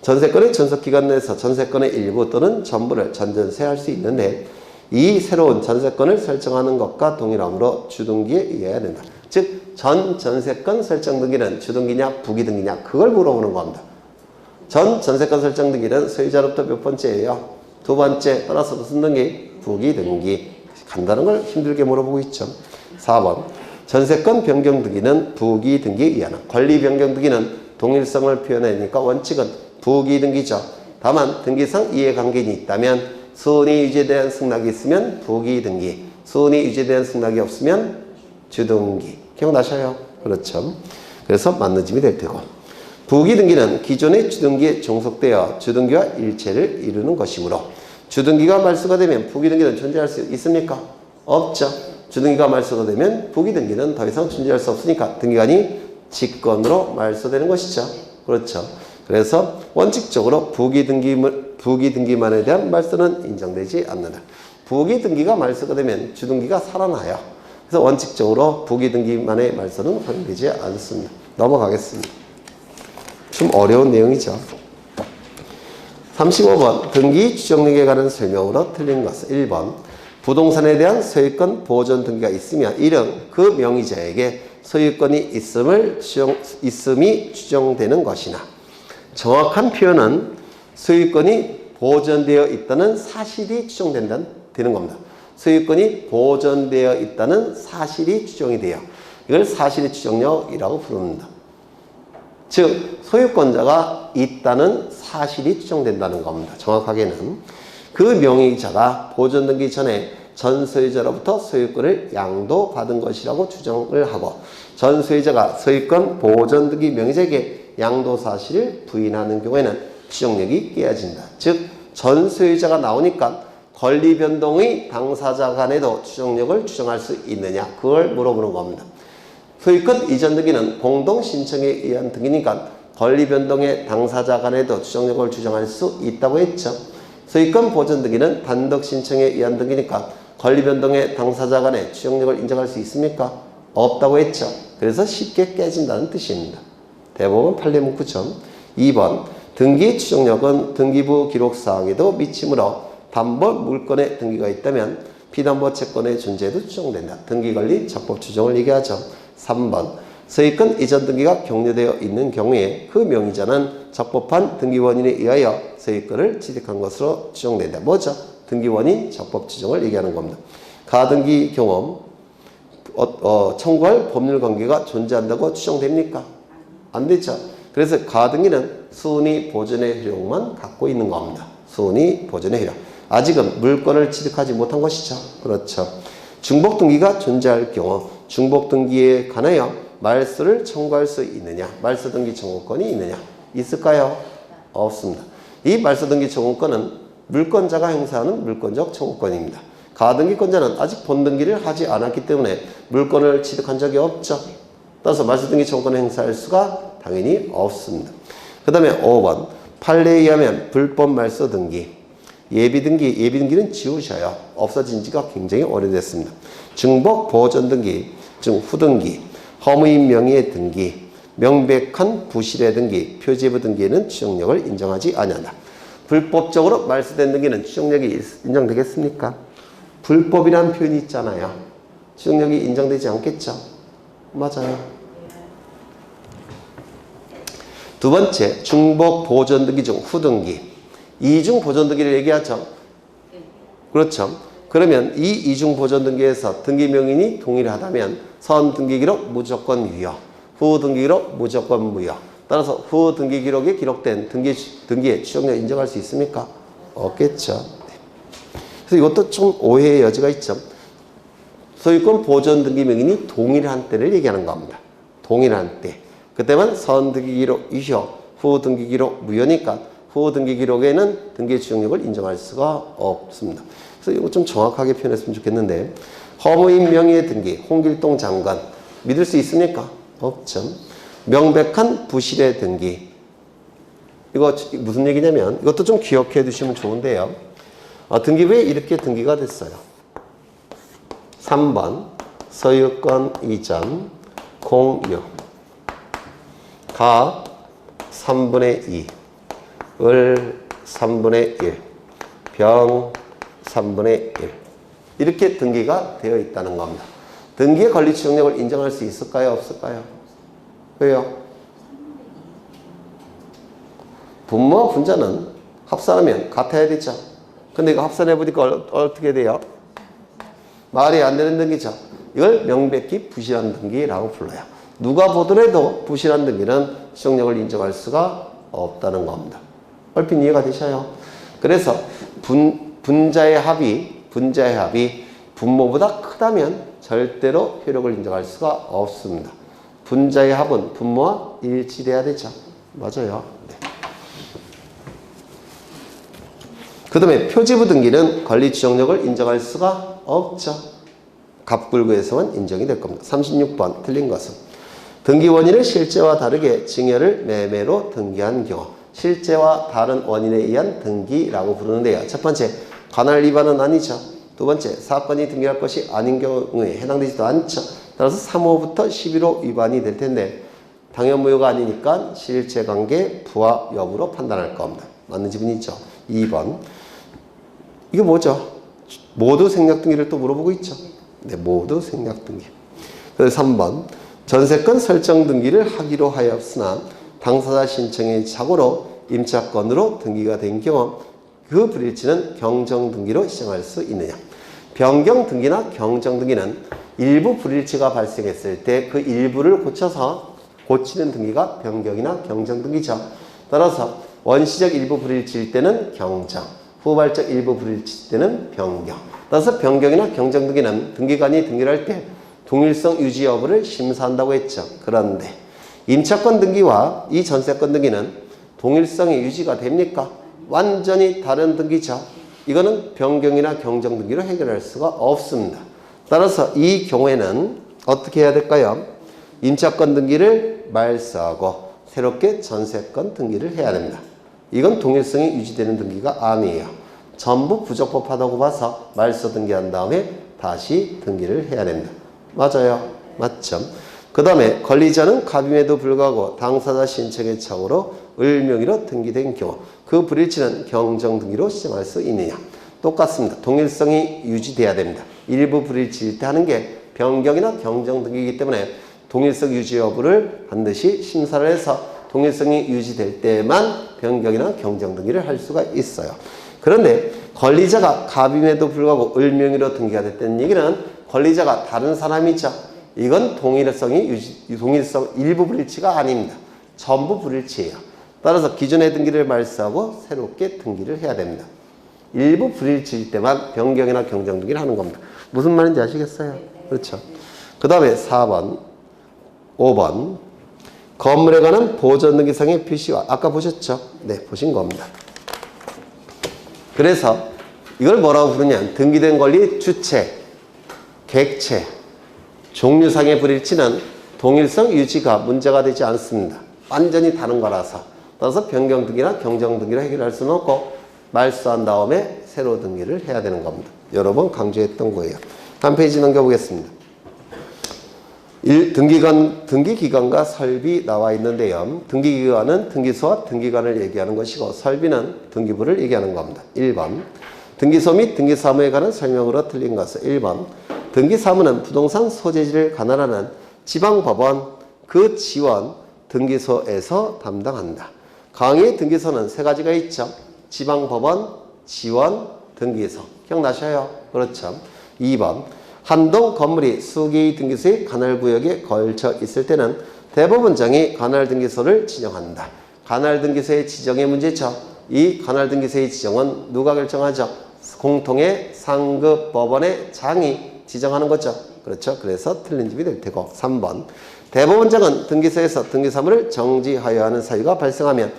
전세권의 존속기간 내에서 전세권의 일부 또는 전부를 전전세할 수 있는데 이 새로운 전세권을 설정하는 것과 동일하므로 주등기에 의해야 된다. 즉 전세권 설정 등기는 주등기냐 부기등기냐 그걸 물어보는 겁니다. 전세권 설정 등기는 소유자로부터 몇 번째예요? 두 번째. 따라서 무슨 등기? 부기등기. 간다는 걸 힘들게 물어보고 있죠. 4번. 전세권 변경 등기는 부기등기에 의하는. 권리 변경 등기는 동일성을 표현하니까 원칙은 부기등기죠. 다만 등기상 이해관계인이 있다면 수은이 유지에 승낙이 있으면 부기등기, 수은이 유지에 승낙이 없으면 주등기. 기억나셔요? 그렇죠. 그래서 맞는 짐이 될 테고. 부기등기는 기존의 주등기에 종속되어 주등기와 일체를 이루는 것이므로 주등기가 말소가 되면 부기등기는 존재할 수 있습니까? 없죠. 주등기가 말소가 되면 부기등기는 더 이상 존재할 수 없으니까 등기관이 직권으로 말소되는 것이죠. 그렇죠. 그래서 원칙적으로 부기등기만에 대한 말소는 인정되지 않는다. 부기등기가 말소가 되면 주등기가 살아나요. 그래서 원칙적으로 부기등기만의 말소는 허용되지 않습니다. 넘어가겠습니다. 좀 어려운 내용이죠. 35번 등기 추정력에 관한 설명으로 틀린 것은 1번 부동산에 대한 소유권 보존 등기가 있으면 이는 그 명의자에게 소유권이 있음이 추정되는 것이나 정확한 표현은 소유권이 보존되어 있다는 사실이 추정되는 겁니다. 소유권이 보존되어 있다는 사실이 추정이 돼요. 이걸 사실의 추정력이라고 부릅니다. 즉 소유권자가 있다는 사실이 추정된다는 겁니다. 정확하게는 그 명의자가 보존등기 전에 전 소유자로부터 소유권을 양도받은 것이라고 추정을 하고 전 소유자가 소유권 보존등기 명의자에게 양도 사실을 부인하는 경우에는 추정력이 깨어진다. 즉 전 소유자가 나오니까 권리 변동의 당사자 간에도 추정력을 추정할 수 있느냐 그걸 물어보는 겁니다. 소유권 이전 등기는 공동 신청에 의한 등기니까 권리 변동의 당사자 간에도 추정력을 추정할 수 있다고 했죠. 소유권 보존 등기는 단독 신청에 의한 등기니까 권리 변동의 당사자 간에 추정력을 인정할 수 있습니까? 없다고 했죠. 그래서 쉽게 깨진다는 뜻입니다. 대법원 판례문 9점. 2번 등기 추정력은 등기부 기록사항에도 미치므로 담보 물건의 등기가 있다면 피담보 채권의 존재도 추정된다. 등기관리 적법 추정을 얘기하죠. 3번 소유권 이전 등기가 격려되어 있는 경우에 그 명의자는 적법한 등기원인에 의하여 소유권을 취득한 것으로 추정된다. 뭐죠? 등기원인 적법 추정을 얘기하는 겁니다. 가등기 경험 청구할 법률관계가 존재한다고 추정됩니까? 안 되죠. 그래서 가등기는 수은이 보존의 효력만 갖고 있는 겁니다. 수은이 보존의 효력. 아직은 물건을 취득하지 못한 것이죠. 그렇죠. 중복등기가 존재할 경우 중복등기에 관하여 말소를 청구할 수 있느냐, 말소등기 청구권이 있느냐, 있을까요? 없습니다. 이 말소등기 청구권은 물권자가 행사하는 물권적 청구권입니다. 가등기권자는 아직 본등기를 하지 않았기 때문에 물권을 취득한 적이 없죠. 따라서 말소등기 청구권을 행사할 수가 당연히 없습니다. 그 다음에 5번 판례에 의하면 불법 말소등기 예비등기는 지우셔요. 없어진 지가 굉장히 오래됐습니다. 중복 보존 등기, 즉 후등기, 허무인 명의의 등기, 명백한 부실의 등기, 표제부 등기에는 추정력을 인정하지 아니한다. 불법적으로 말소된 등기는 추정력이 인정되겠습니까? 불법이라는 표현이 있잖아요. 추정력이 인정되지 않겠죠? 맞아요. 두 번째, 중복 보존 등기 중 후등기. 이중 보존 등기를 얘기하죠. 그렇죠. 그러면 이 이중 보존 등기에서 등기 명인이 동일하다면 선 등기 기록 무조건 유효, 후 등기 기록 무조건 무효. 따라서 후 등기 기록에 기록된 등기의 추정력 인정할 수 있습니까? 없겠죠. 그래서 이것도 좀 오해의 여지가 있죠. 소유권 보존 등기 명인이 동일한 때를 얘기하는 겁니다. 동일한 때. 그때만 선 등기 기록 유효, 후 등기 기록 무효니까 후 등기 기록에는 등기 추정력을 인정할 수가 없습니다. 그래서 이거 좀 정확하게 표현했으면 좋겠는데 허무인 명의의 등기, 홍길동 장관 믿을 수 있습니까? 없죠. 명백한 부실의 등기. 이거 무슨 얘기냐면 이것도 좀 기억해 두시면 좋은데요. 등기부에 이렇게 등기가 됐어요. 3번 소유권 이전 공유 가 3분의 2 을 3분의 1 병 3분의 1 이렇게 등기가 되어 있다는 겁니다. 등기의 권리 추정력을 인정할 수 있을까요? 없을까요? 왜요? 분모와 분자는 합산하면 같아야 되죠. 근데 이거 합산해보니까 어떻게 돼요? 말이 안 되는 등기죠. 이걸 명백히 부실한 등기라고 불러요. 누가 보더라도 부실한 등기는 추정력을 인정할 수가 없다는 겁니다. 얼핏 이해가 되셔요? 그래서 분자의 합이 분모보다 크다면 절대로 효력을 인정할 수가 없습니다. 분자의 합은 분모와 일치돼야 되죠. 맞아요. 네. 그 다음에 표지부 등기는 권리 추정력을 인정할 수가 없죠. 갑굴구에서만 인정이 될 겁니다. 36번 틀린 것은 등기 원인을 실제와 다르게 증여를 매매로 등기한 경우 실제와 다른 원인에 의한 등기라고 부르는데요. 첫 번째, 관할 위반은 아니죠. 두 번째, 사건이 등기할 것이 아닌 경우에 해당되지도 않죠. 따라서 3호부터 11호 위반이 될 텐데 당연무효가 아니니까 실제관계 부합 여부로 판단할 겁니다. 맞는 지분이 있죠. 2번, 이게 뭐죠? 모두 생략등기를 또 물어보고 있죠. 네, 모두 생략등기. 그래서 3번, 전세권 설정 등기를 하기로 하였으나 당사자 신청의 착오로 임차권으로 등기가 된 경우 그 불일치는 경정등기로 시정할 수 있느냐. 변경등기나 경정등기는 일부 불일치가 발생했을 때 그 일부를 고쳐서 고치는 등기가 변경이나 경정등기죠. 따라서 원시적 일부 불일치일 때는 경정, 후발적 일부 불일치일 때는 변경. 따라서 변경이나 경정등기는 등기관이 등기를 할 때 동일성 유지 여부를 심사한다고 했죠. 그런데 임차권 등기와 이 전세권 등기는 동일성이 유지가 됩니까? 완전히 다른 등기죠. 이거는 변경이나 경정 등기로 해결할 수가 없습니다. 따라서 이 경우에는 어떻게 해야 될까요? 임차권 등기를 말소하고 새롭게 전세권 등기를 해야 됩니다. 이건 동일성이 유지되는 등기가 아니에요. 전부 부적법하다고 봐서 말소 등기한 다음에 다시 등기를 해야 됩니다. 맞아요. 맞죠? 그 다음에 권리자는 갑임에도 불구하고 당사자 신청의 착오로 을명의로 등기된 경우 그 불일치는 경정등기로 시정할 수 있느냐. 똑같습니다. 동일성이 유지돼야 됩니다. 일부 불일치일 때 하는 게 변경이나 경정등기이기 때문에 동일성 유지 여부를 반드시 심사를 해서 동일성이 유지될 때만 변경이나 경정등기를 할 수가 있어요. 그런데 권리자가 갑임에도 불구하고 을명의로 등기가 됐다는 얘기는 권리자가 다른 사람이죠. 이건 동일성 일부 불일치가 아닙니다. 전부 불일치예요. 따라서 기존의 등기를 말소하고 새롭게 등기를 해야 됩니다. 일부 불일치일 때만 변경이나 경정 등기를 하는 겁니다. 무슨 말인지 아시겠어요? 그렇죠. 그 다음에 4번, 5번 건물에 관한 보존등기상의 표시와 아까 보셨죠? 네, 보신 겁니다. 그래서 이걸 뭐라고 부르냐? 등기된 권리 주체, 객체, 종류상의 불일치는 동일성 유지가 문제가 되지 않습니다. 완전히 다른 거라서. 따라서 변경 등기나 경정 등기를 해결할 수는 없고 말소한 다음에 새로 등기를 해야 되는 겁니다. 여러 번 강조했던 거예요. 한 페이지 넘겨보겠습니다. 등기기관과 설비 나와 있는데요. 등기기관은 등기소와 등기관을 얘기하는 것이고 설비는 등기부를 얘기하는 겁니다. 1번 등기소 및 등기사무에 관한 설명으로 틀린 것은 1번 등기사무는 부동산 소재지를 관할하는 지방법원 그 지원 등기소에서 담당한다. 강의 등기소는 세 가지가 있죠. 지방법원, 지원, 등기소. 기억나셔요? 그렇죠. 2번 한동 건물이 수개의 등기소의 관할구역에 걸쳐 있을 때는 대법원장이 관할등기소를 지정한다. 관할등기소의 지정의 문제죠. 이 관할등기소의 지정은 누가 결정하죠? 공통의 상급 법원의 장이 지정하는 거죠. 그렇죠. 그래서 틀린 집이 될 테고 3번 대법원장은 등기소에서 등기사무를 정지하여야 하는 사유가 발생하면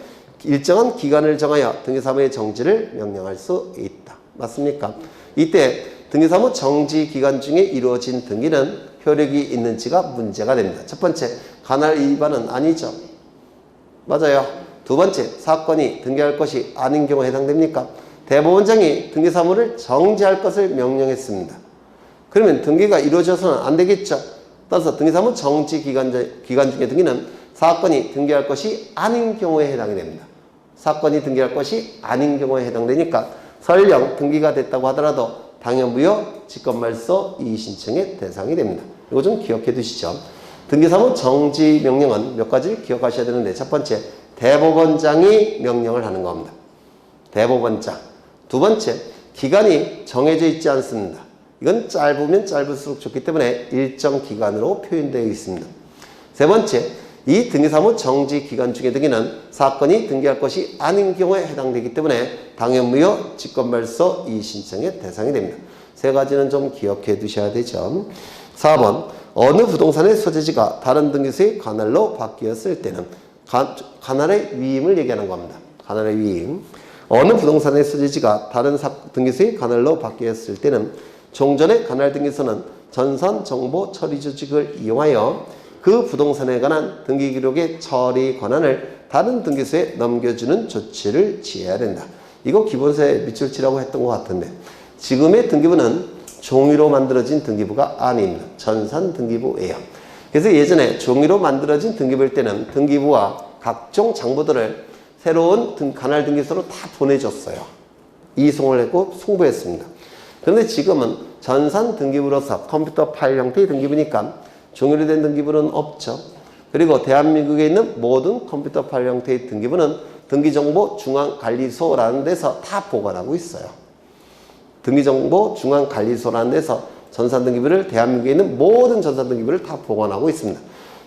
일정한 기간을 정하여 등기사무의 정지를 명령할 수 있다. 맞습니까? 이때 등기사무 정지 기간 중에 이루어진 등기는 효력이 있는지가 문제가 됩니다. 첫 번째, 관할 위반은 아니죠. 맞아요. 두 번째, 사건이 등기할 것이 아닌 경우에 해당됩니까? 대법원장이 등기사무를 정지할 것을 명령했습니다. 그러면 등기가 이루어져서는 안 되겠죠. 따라서 등기사무 정지기간 중에 등기는 사건이 등기할 것이 아닌 경우에 해당이 됩니다. 사건이 등기할 것이 아닌 경우에 해당되니까 설령 등기가 됐다고 하더라도 당연무효 직권말소 이의신청의 대상이 됩니다. 이거 좀 기억해 두시죠. 등기사무 정지 명령은 몇 가지를 기억하셔야 되는데, 첫 번째, 대법원장이 명령을 하는 겁니다. 대법원장. 두 번째, 기간이 정해져 있지 않습니다. 이건 짧으면 짧을수록 좋기 때문에 일정 기간으로 표현되어 있습니다. 세 번째, 이 등기사무 정지 기간 중에 등기는 사건이 등기할 것이 아닌 경우에 해당되기 때문에 당연무효 직권말소 이의신청의 대상이 됩니다. 세 가지는 좀 기억해 두셔야 되죠. 4번, 어느 부동산의 소재지가 다른 등기소의 관할로 바뀌었을 때는 관할의 위임을 얘기하는 겁니다. 관할의 위임. 어느 부동산의 소재지가 다른 등기소의 관할로 바뀌었을 때는 종전의 관할 등기소는 전산 정보 처리 조직을 이용하여 그 부동산에 관한 등기 기록의 처리 권한을 다른 등기소에 넘겨주는 조치를 취해야 된다. 이거 기본서에 밑줄치라고 했던 것 같은데, 지금의 등기부는 종이로 만들어진 등기부가 아닙니다. 전산 등기부예요. 그래서 예전에 종이로 만들어진 등기부일 때는 등기부와 각종 장부들을 새로운 관할 등기소로 다 보내줬어요. 이송을 했고 송부했습니다. 그런데 지금은 전산 등기부로서 컴퓨터 파일 형태의 등기부니까 종이로 된 등기부는 없죠. 그리고 대한민국에 있는 모든 컴퓨터 파일 형태의 등기부는 등기정보중앙관리소라는 데서 다 보관하고 있어요. 등기정보중앙관리소라는 데서 전산등기부를, 대한민국에 있는 모든 전산등기부를 다 보관하고 있습니다.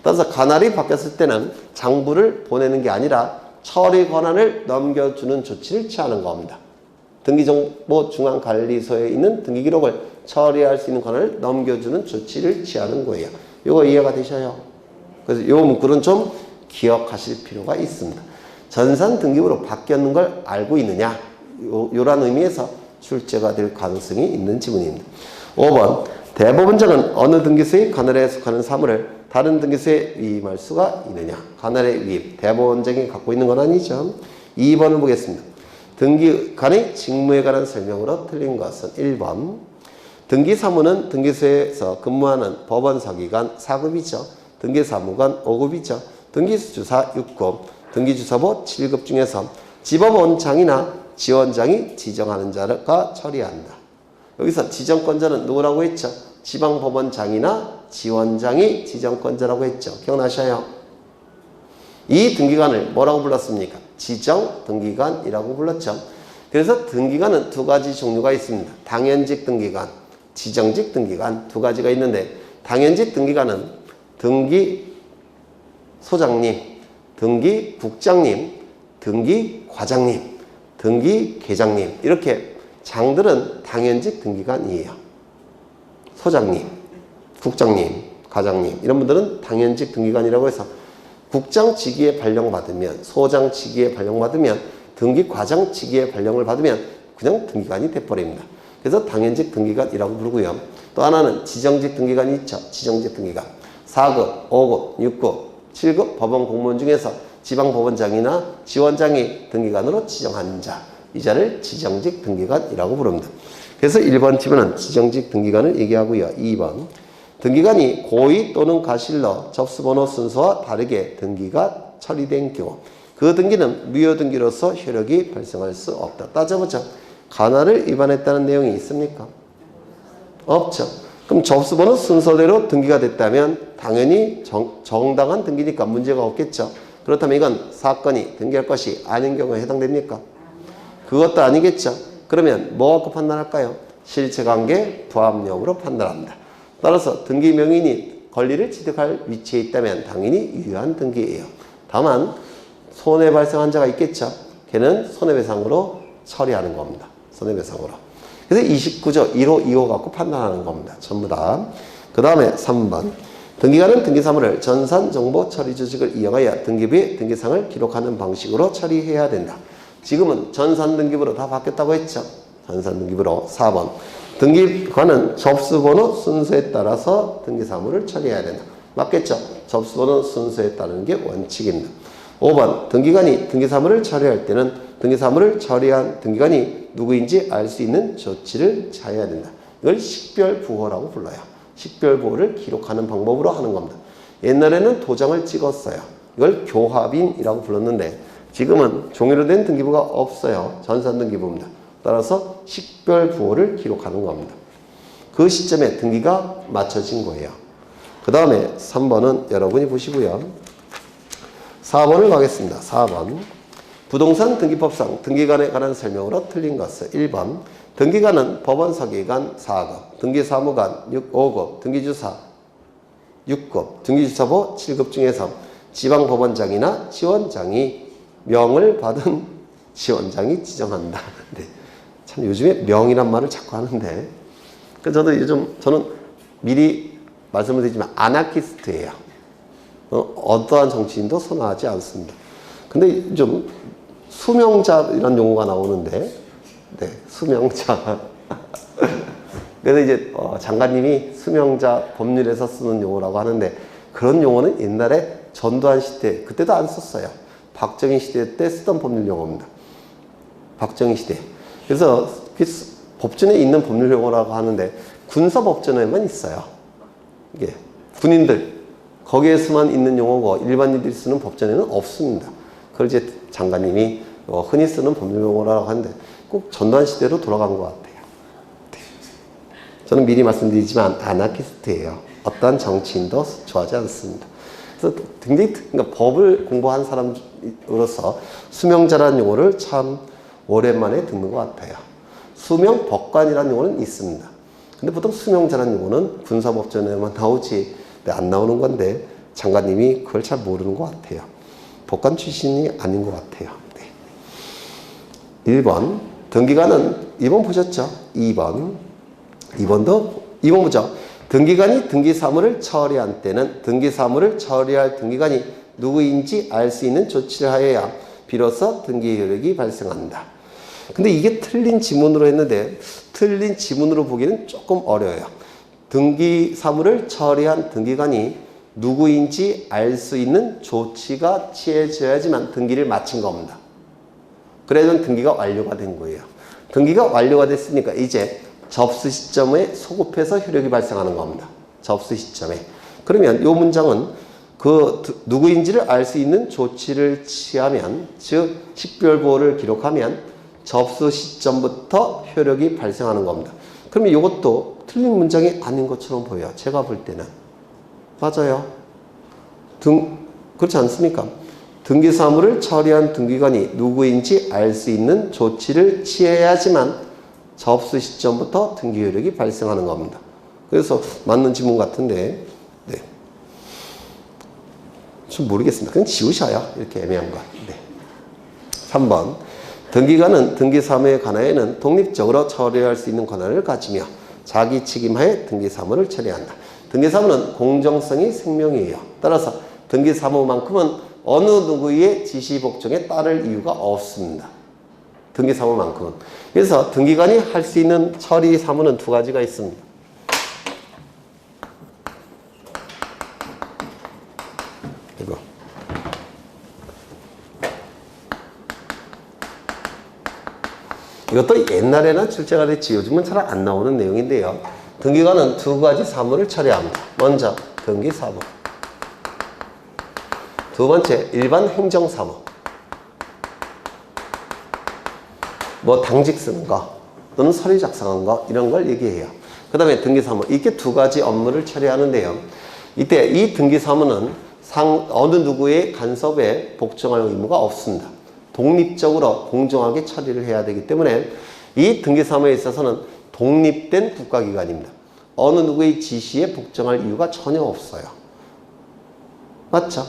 따라서 관할이 바뀌었을 때는 장부를 보내는 게 아니라 처리 권한을 넘겨주는 조치를 취하는 겁니다. 등기정보중앙관리소에 있는 등기기록을 처리할 수 있는 권한을 넘겨주는 조치를 취하는 거예요. 이거 이해가 되셔요? 그래서 이 문구는 좀 기억하실 필요가 있습니다. 전산 등기부로 바뀌었는 걸 알고 있느냐? 요런 의미에서 출제가 될 가능성이 있는 지문입니다. 5번, 대법원장은 어느 등기소의 관할에 속하는 사물을 다른 등기소에 위임할 수가 있느냐? 관할의 위임, 대법원장이 갖고 있는 건 아니죠. 2번을 보겠습니다. 등기관의 직무에 관한 설명으로 틀린 것은 1번, 등기사무는 등기소에서 근무하는 법원서기관 4급이죠. 등기사무관 5급이죠. 등기주사 6급, 등기주사보 7급 중에서 지법원장이나 지원장이 지정하는 자가 처리한다. 여기서 지정권자는 누구라고 했죠? 지방법원장이나 지원장이 지정권자라고 했죠. 기억나셔요? 이 등기관을 뭐라고 불렀습니까? 지정등기관이라고 불렀죠. 그래서 등기관은 두 가지 종류가 있습니다. 당연직 등기관, 지정직 등기관 두 가지가 있는데, 당연직 등기관은 등기소장님, 등기국장님, 등기과장님, 등기계장님, 이렇게 장들은 당연직 등기관이에요. 소장님, 국장님, 과장님 이런 분들은 당연직 등기관이라고 해서 국장 직위에 발령받으면, 소장 직위에 발령받으면, 등기과장 직위에 발령을 받으면 그냥 등기관이 돼버립니다. 그래서 당연직 등기관이라고 부르고요. 또 하나는 지정직 등기관이 있죠. 지정직 등기관. 4급, 5급, 6급, 7급 법원 공무원 중에서 지방법원장이나 지원장이 등기관으로 지정한 자, 이 자를 지정직 등기관이라고 부릅니다. 그래서 1번 지문은 지정직 등기관을 얘기하고요. 2번, 등기관이 고의 또는 가실로 접수번호 순서와 다르게 등기가 처리된 경우 그 등기는 무효등기로서 효력이 발생할 수 없다. 따져보죠. 관할을 위반했다는 내용이 있습니까? 없죠. 그럼 접수번호 순서대로 등기가 됐다면 당연히 정당한 등기니까 문제가 없겠죠. 그렇다면 이건 사건이 등기할 것이 아닌 경우에 해당됩니까? 그것도 아니겠죠. 그러면 뭐 갖고 판단할까요? 실체관계 부합력으로 판단합니다. 따라서 등기 명인이 권리를 취득할 위치에 있다면 당연히 유효한 등기예요. 다만 손해 발생한 자가 있겠죠. 걔는 손해배상으로 처리하는 겁니다. 손해배상으로. 그래서 29조 1호, 2호 갖고 판단하는 겁니다. 전부 다. 그 다음에 3번. 등기관은 등기사무를 전산정보 처리 조직을 이용하여 등기부에 등기상을 기록하는 방식으로 처리해야 된다. 지금은 전산등기부로 다 바뀌었다고 했죠. 전산등기부로. 4번. 등기관은 접수번호 순서에 따라서 등기사무를 처리해야 된다. 맞겠죠? 접수번호 순서에 따르는 게 원칙입니다. 5번. 등기관이 등기사무를 처리할 때는 등기사무를 처리한 등기관이 누구인지 알 수 있는 조치를 취해야 된다. 이걸 식별부호라고 불러요. 식별부호를 기록하는 방법으로 하는 겁니다. 옛날에는 도장을 찍었어요. 이걸 교합인이라고 불렀는데 지금은 종이로 된 등기부가 없어요. 전산등기부입니다. 따라서 식별부호를 기록하는 겁니다. 그 시점에 등기가 맞춰진 거예요. 그 다음에 3번은 여러분이 보시고요. 4번을 가겠습니다. 4번. 부동산 등기법상 등기관에 관한 설명으로 틀린 것은 1번. 등기관은 법원서기관 4급, 등기사무관 5급, 등기주사 6급, 등기주사보 7급 중에서 지방법원장이나 지원장이 명을 받은 지원장이 지정한다. 네. 참 요즘에 명이란 말을 자꾸 하는데 저는 미리 말씀을 드리지만 아나키스트예요. 어떠한 정치인도 선호하지 않습니다. 근데 좀 수명자라는 용어가 나오는데, 네, 수명자. 그래서 이제 장관님이 수명자 법률에서 쓰는 용어라고 하는데 그런 용어는 옛날에 전두환 시대 그때도 안 썼어요. 박정희 시대 때 쓰던 법률 용어입니다. 박정희 시대. 그래서 법전에 있는 법률 용어라고 하는데 군사법전에만 있어요. 이게 군인들 거기에서만 있는 용어고 일반인들이 쓰는 법전에는 없습니다. 그걸 이제 장관님이 흔히 쓰는 법률 용어라고 하는데 꼭 전두환 시대로 돌아간 것 같아요. 저는 미리 말씀드리지만 아나키스트예요. 어떠한 정치인도 좋아하지 않습니다. 그래서 굉장히 그러니까 법을 공부한 사람으로서 수명자라는 용어를 참 오랜만에 듣는 것 같아요. 수명법관이라는 용어는 있습니다. 근데 보통 수명자라는 용어는 군사법전에만 나오지 안 나오는 건데 장관님이 그걸 잘 모르는 것 같아요. 법관 출신이 아닌 것 같아요. 네. 1번 등기관은 2번 보셨죠? 2번 보죠. 등기관이 등기사무를 처리한 때는 등기사무를 처리할 등기관이 누구인지 알 수 있는 조치를 하여야 비로소 등기 효력이 발생한다. 근데 이게 틀린 지문으로 했는데 틀린 지문으로 보기는 조금 어려워요. 등기사무를 처리한 등기관이 누구인지 알 수 있는 조치가 취해져야지만 등기를 마친 겁니다. 그래야 등기가 완료가 된 거예요. 등기가 완료가 됐으니까 이제 접수 시점에 소급해서 효력이 발생하는 겁니다. 접수 시점에. 그러면 이 문장은 그 누구인지를 알 수 있는 조치를 취하면, 즉 식별부호를 기록하면 접수 시점부터 효력이 발생하는 겁니다. 그러면 이것도 틀린 문장이 아닌 것처럼 보여요. 제가 볼 때는. 맞아요. 그렇지 않습니까? 등기사무를 처리한 등기관이 누구인지 알 수 있는 조치를 취해야지만 접수 시점부터 등기 효력이 발생하는 겁니다. 그래서 맞는 지문 같은데, 네. 좀 모르겠습니다. 그냥 지우셔요. 이렇게 애매한 거. 네. 3번. 등기관은 등기사무에 관하여는 독립적으로 처리할 수 있는 권한을 가지며 자기 책임하에 등기사무를 처리한다. 등기사무는 공정성이 생명이에요. 따라서 등기사무만큼은 어느 누구의 지시 복종에 따를 이유가 없습니다. 등기사무만큼은. 그래서 등기관이 할 수 있는 처리 사무는 두 가지가 있습니다. 이것도 옛날에는 출제가 됐지 요즘은 잘 안 나오는 내용인데요. 등기관은 두 가지 사무를 처리합니다. 먼저 등기사무, 두 번째 일반 행정사무. 뭐 당직 쓰는 거 또는 서류 작성한 거 이런 걸 얘기해요. 그 다음에 등기사무, 이렇게 두 가지 업무를 처리하는데요. 이때 이 등기사무는 어느 누구의 간섭에 복종할 의무가 없습니다. 독립적으로 공정하게 처리를 해야 되기 때문에 이 등기사무에 있어서는 독립된 국가기관입니다. 어느 누구의 지시에 복종할 이유가 전혀 없어요. 맞죠?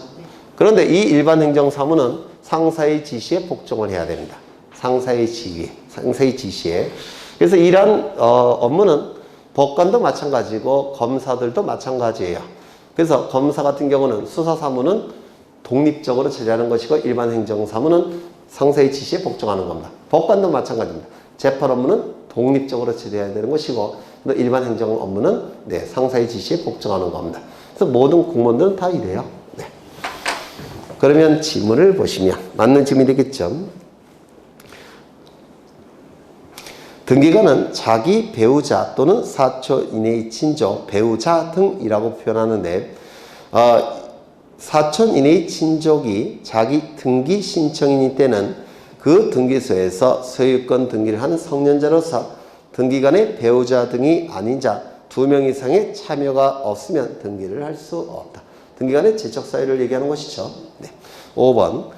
그런데 이 일반 행정사무는 상사의 지시에 복종을 해야 됩니다. 상사의 지시에. 그래서 이러한 업무는 법관도 마찬가지고 검사들도 마찬가지예요. 그래서 검사 같은 경우는 수사사무는 독립적으로 처리하는 것이고 일반 행정사무는 상사의 지시에 복종하는 겁니다. 법관도 마찬가지입니다. 재판 업무는 독립적으로 처리해야 되는 것이고 일반 행정 업무는 상사의 지시에 복종하는 겁니다. 그래서 모든 공무원들은 다 이래요. 네. 그러면 지문을 보시면 맞는 지문이 되겠죠. 등기관은 자기 배우자 또는 사초 이내의 친족, 배우자 등이라고 표현하는데 사촌 이내의 친족이 자기 등기 신청인일 때는 그 등기소에서 소유권 등기를 한 성년자로서 등기관의 배우자 등이 아닌 자 2명 이상의 참여가 없으면 등기를 할 수 없다. 등기관의 재적 사유를 얘기하는 것이죠. 네. 5번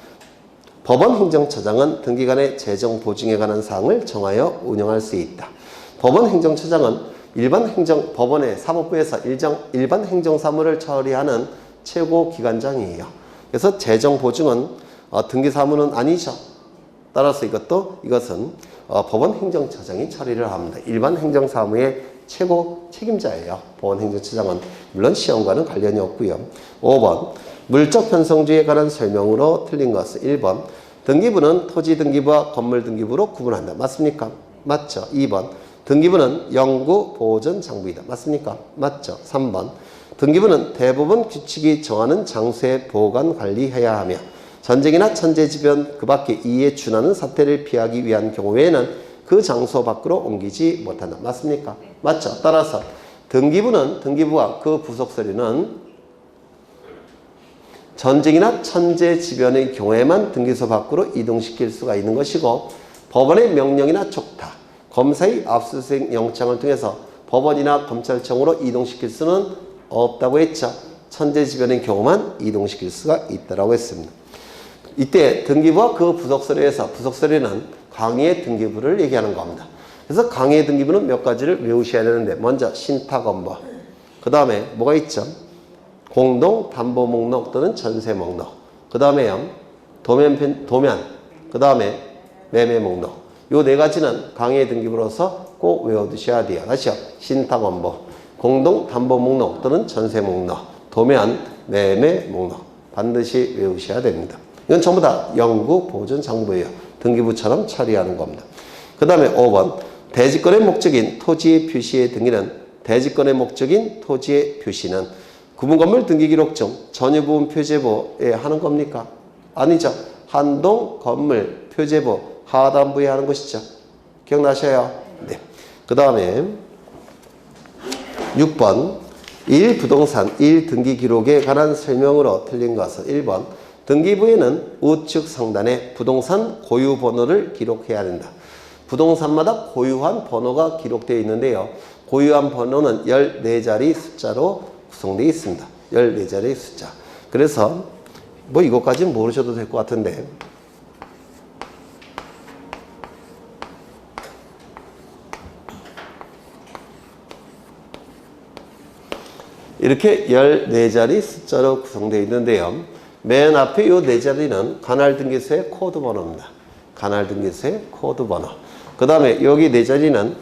법원 행정처장은 등기관의 재정 보증에 관한 사항을 정하여 운영할 수 있다. 법원 행정처장은 법원의 사법부에서 일반 행정사무를 처리하는 최고 기관장이에요. 그래서 재정 보증은 등기사무는 아니죠. 따라서 이것은 법원 행정처장이 처리를 합니다. 일반 행정사무의 최고 책임자예요. 법원 행정처장은 물론 시험과는 관련이 없고요. 5번 물적 편성주의에 관한 설명으로 틀린 것은 1번 등기부는 토지 등기부와 건물 등기부로 구분한다. 맞습니까? 맞죠. 2번 등기부는 영구 보존 장부이다. 맞습니까? 맞죠. 3번 등기부는 대부분 규칙이 정하는 장소에 보관 관리해야 하며 전쟁이나 천재지변 그 밖에 이에 준하는 사태를 피하기 위한 경우 외에는 그 장소 밖으로 옮기지 못한다. 맞습니까? 맞죠. 따라서 등기부와 그 부속서류는 전쟁이나 천재지변의 경우에만 등기소 밖으로 이동시킬 수가 있는 것이고 법원의 명령이나 촉탁, 검사의 압수수색 영장을 통해서 법원이나 검찰청으로 이동시킬 수는 없다고 했죠. 천재지변의 경우만 이동시킬 수가 있다고 했습니다. 이때 등기부와 그 부속서류에서 부속서류는 강의의 등기부를 얘기하는 겁니다. 그래서 강의의 등기부는 몇 가지를 외우셔야 되는데 먼저 신탁업무, 그 다음에 뭐가 있죠? 공동담보목록 또는 전세목록, 그 다음에요 도면, 그 다음에 매매목록. 요 네 가지는 강의의 등기부로서 꼭 외워두셔야 돼요. 다시요. 신탁업무, 공동담보목록 또는 전세목록, 도면, 매매목록 반드시 외우셔야 됩니다. 이건 전부 다 영구 보존 장부예요. 등기부처럼 처리하는 겁니다. 그 다음에 5번 대지권의 목적인 토지의 표시의 등기는 대지권의 목적인 토지의 표시는 구분건물 등기기록 중 전유부분 표제부에 하는 겁니까? 아니죠. 한동 건물 표제부 하단부에 하는 것이죠. 기억나셔요? 네. 그 다음에 6번 1부동산 1등기기록에 관한 설명으로 틀린 것은 1번 등기부에는 우측 상단에 부동산 고유번호를 기록해야 된다. 부동산마다 고유한 번호가 기록되어 있는데요. 고유한 번호는 14자리 숫자로 구성되어 있습니다. 14자리 숫자. 그래서 뭐 이것까지는 모르셔도 될 것 같은데 이렇게 14자리 숫자로 구성되어 있는데요. 맨 앞에 이 4자리는 관할등기소의 코드 번호입니다. 관할등기소의 코드 번호. 그 다음에 여기 4자리는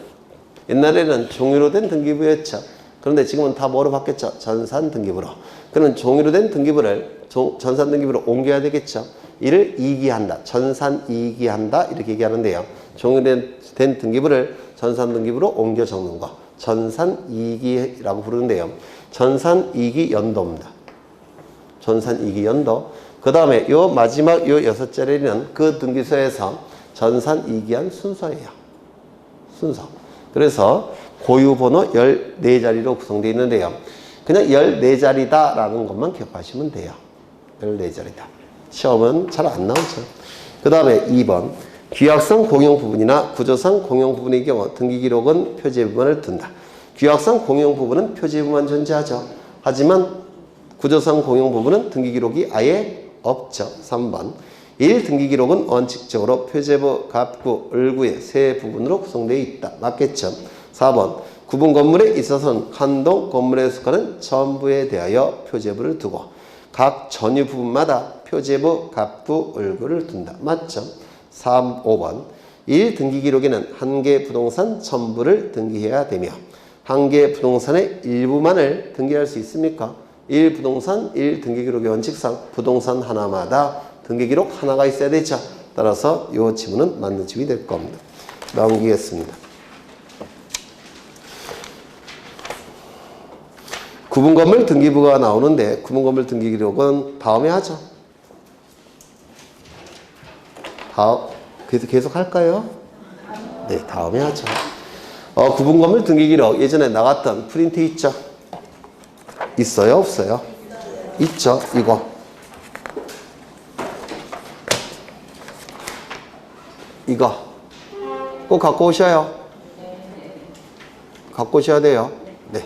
옛날에는 종이로 된 등기부였죠. 그런데 지금은 다 뭐로 바뀌었죠? 전산등기부로. 그는 종이로 된 등기부를 전산등기부로 옮겨야 되겠죠. 이를 이기한다. 전산이기한다. 이렇게 얘기하는데요. 종이로 된 등기부를 전산등기부로 옮겨 적는 거. 전산이기라고 부르는데요. 전산이기 연도입니다. 전산이기 연도. 그 다음에 요 마지막 요 6자리는 그 등기소에서 전산이기한 순서예요. 순서. 그래서 고유번호 14자리로 구성되어 있는데요. 그냥 14자리다 라는 것만 기억하시면 돼요. 14자리다. 시험은 잘 안 나오죠. 그 다음에 2번 규약상 공용 부분이나 구조상 공용 부분의 경우 등기기록은 표제 부분을 둔다. 규약상 공용 부분은 표제 부분만 존재하죠. 하지만 구조상 공용 부분은 등기기록이 아예 없죠. 3번 1. 등기기록은 원칙적으로 표제부, 갑구, 을구의 세 부분으로 구성되어 있다. 맞겠죠. 4번 구분 건물에 있어서는 한 동 건물에 속하는 전부에 대하여 표제부를 두고 각 전유 부분마다 표제부, 갑구, 을구를 둔다. 맞죠. 5번 1. 등기기록에는 한 개 부동산 전부를 등기해야 되며 한 개 부동산의 일부만을 등기할 수 있습니까? 1 부동산 1 등기기록의 원칙상 부동산 하나마다 등기기록 하나가 있어야 되죠. 따라서 이 지문은 맞는 지문이 될 겁니다. 넘기겠습니다. 구분건물 등기부가 나오는데 구분건물 등기기록은 다음에 하죠. 다음 계속 할까요? 네, 다음에 하죠. 구분 건물 등기 기록 예전에 나갔던 프린트 있죠? 있어요? 없어요? 있죠? 이거. 이거. 꼭 갖고 오셔요. 갖고 오셔야 돼요. 네.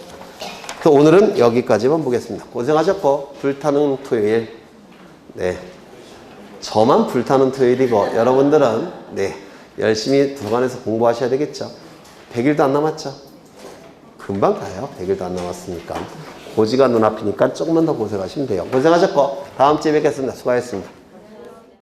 그럼 오늘은 여기까지만 보겠습니다. 고생하셨고, 불타는 토요일. 네. 저만 불타는 토요일이고, 여러분들은, 네. 열심히 도서관에서 공부하셔야 되겠죠. 100일도 안 남았죠? 금방 가요. 100일도 안 남았으니까. 고지가 눈앞이니까 조금만 더 고생하시면 돼요. 고생하셨고, 다음 주에 뵙겠습니다. 수고하셨습니다.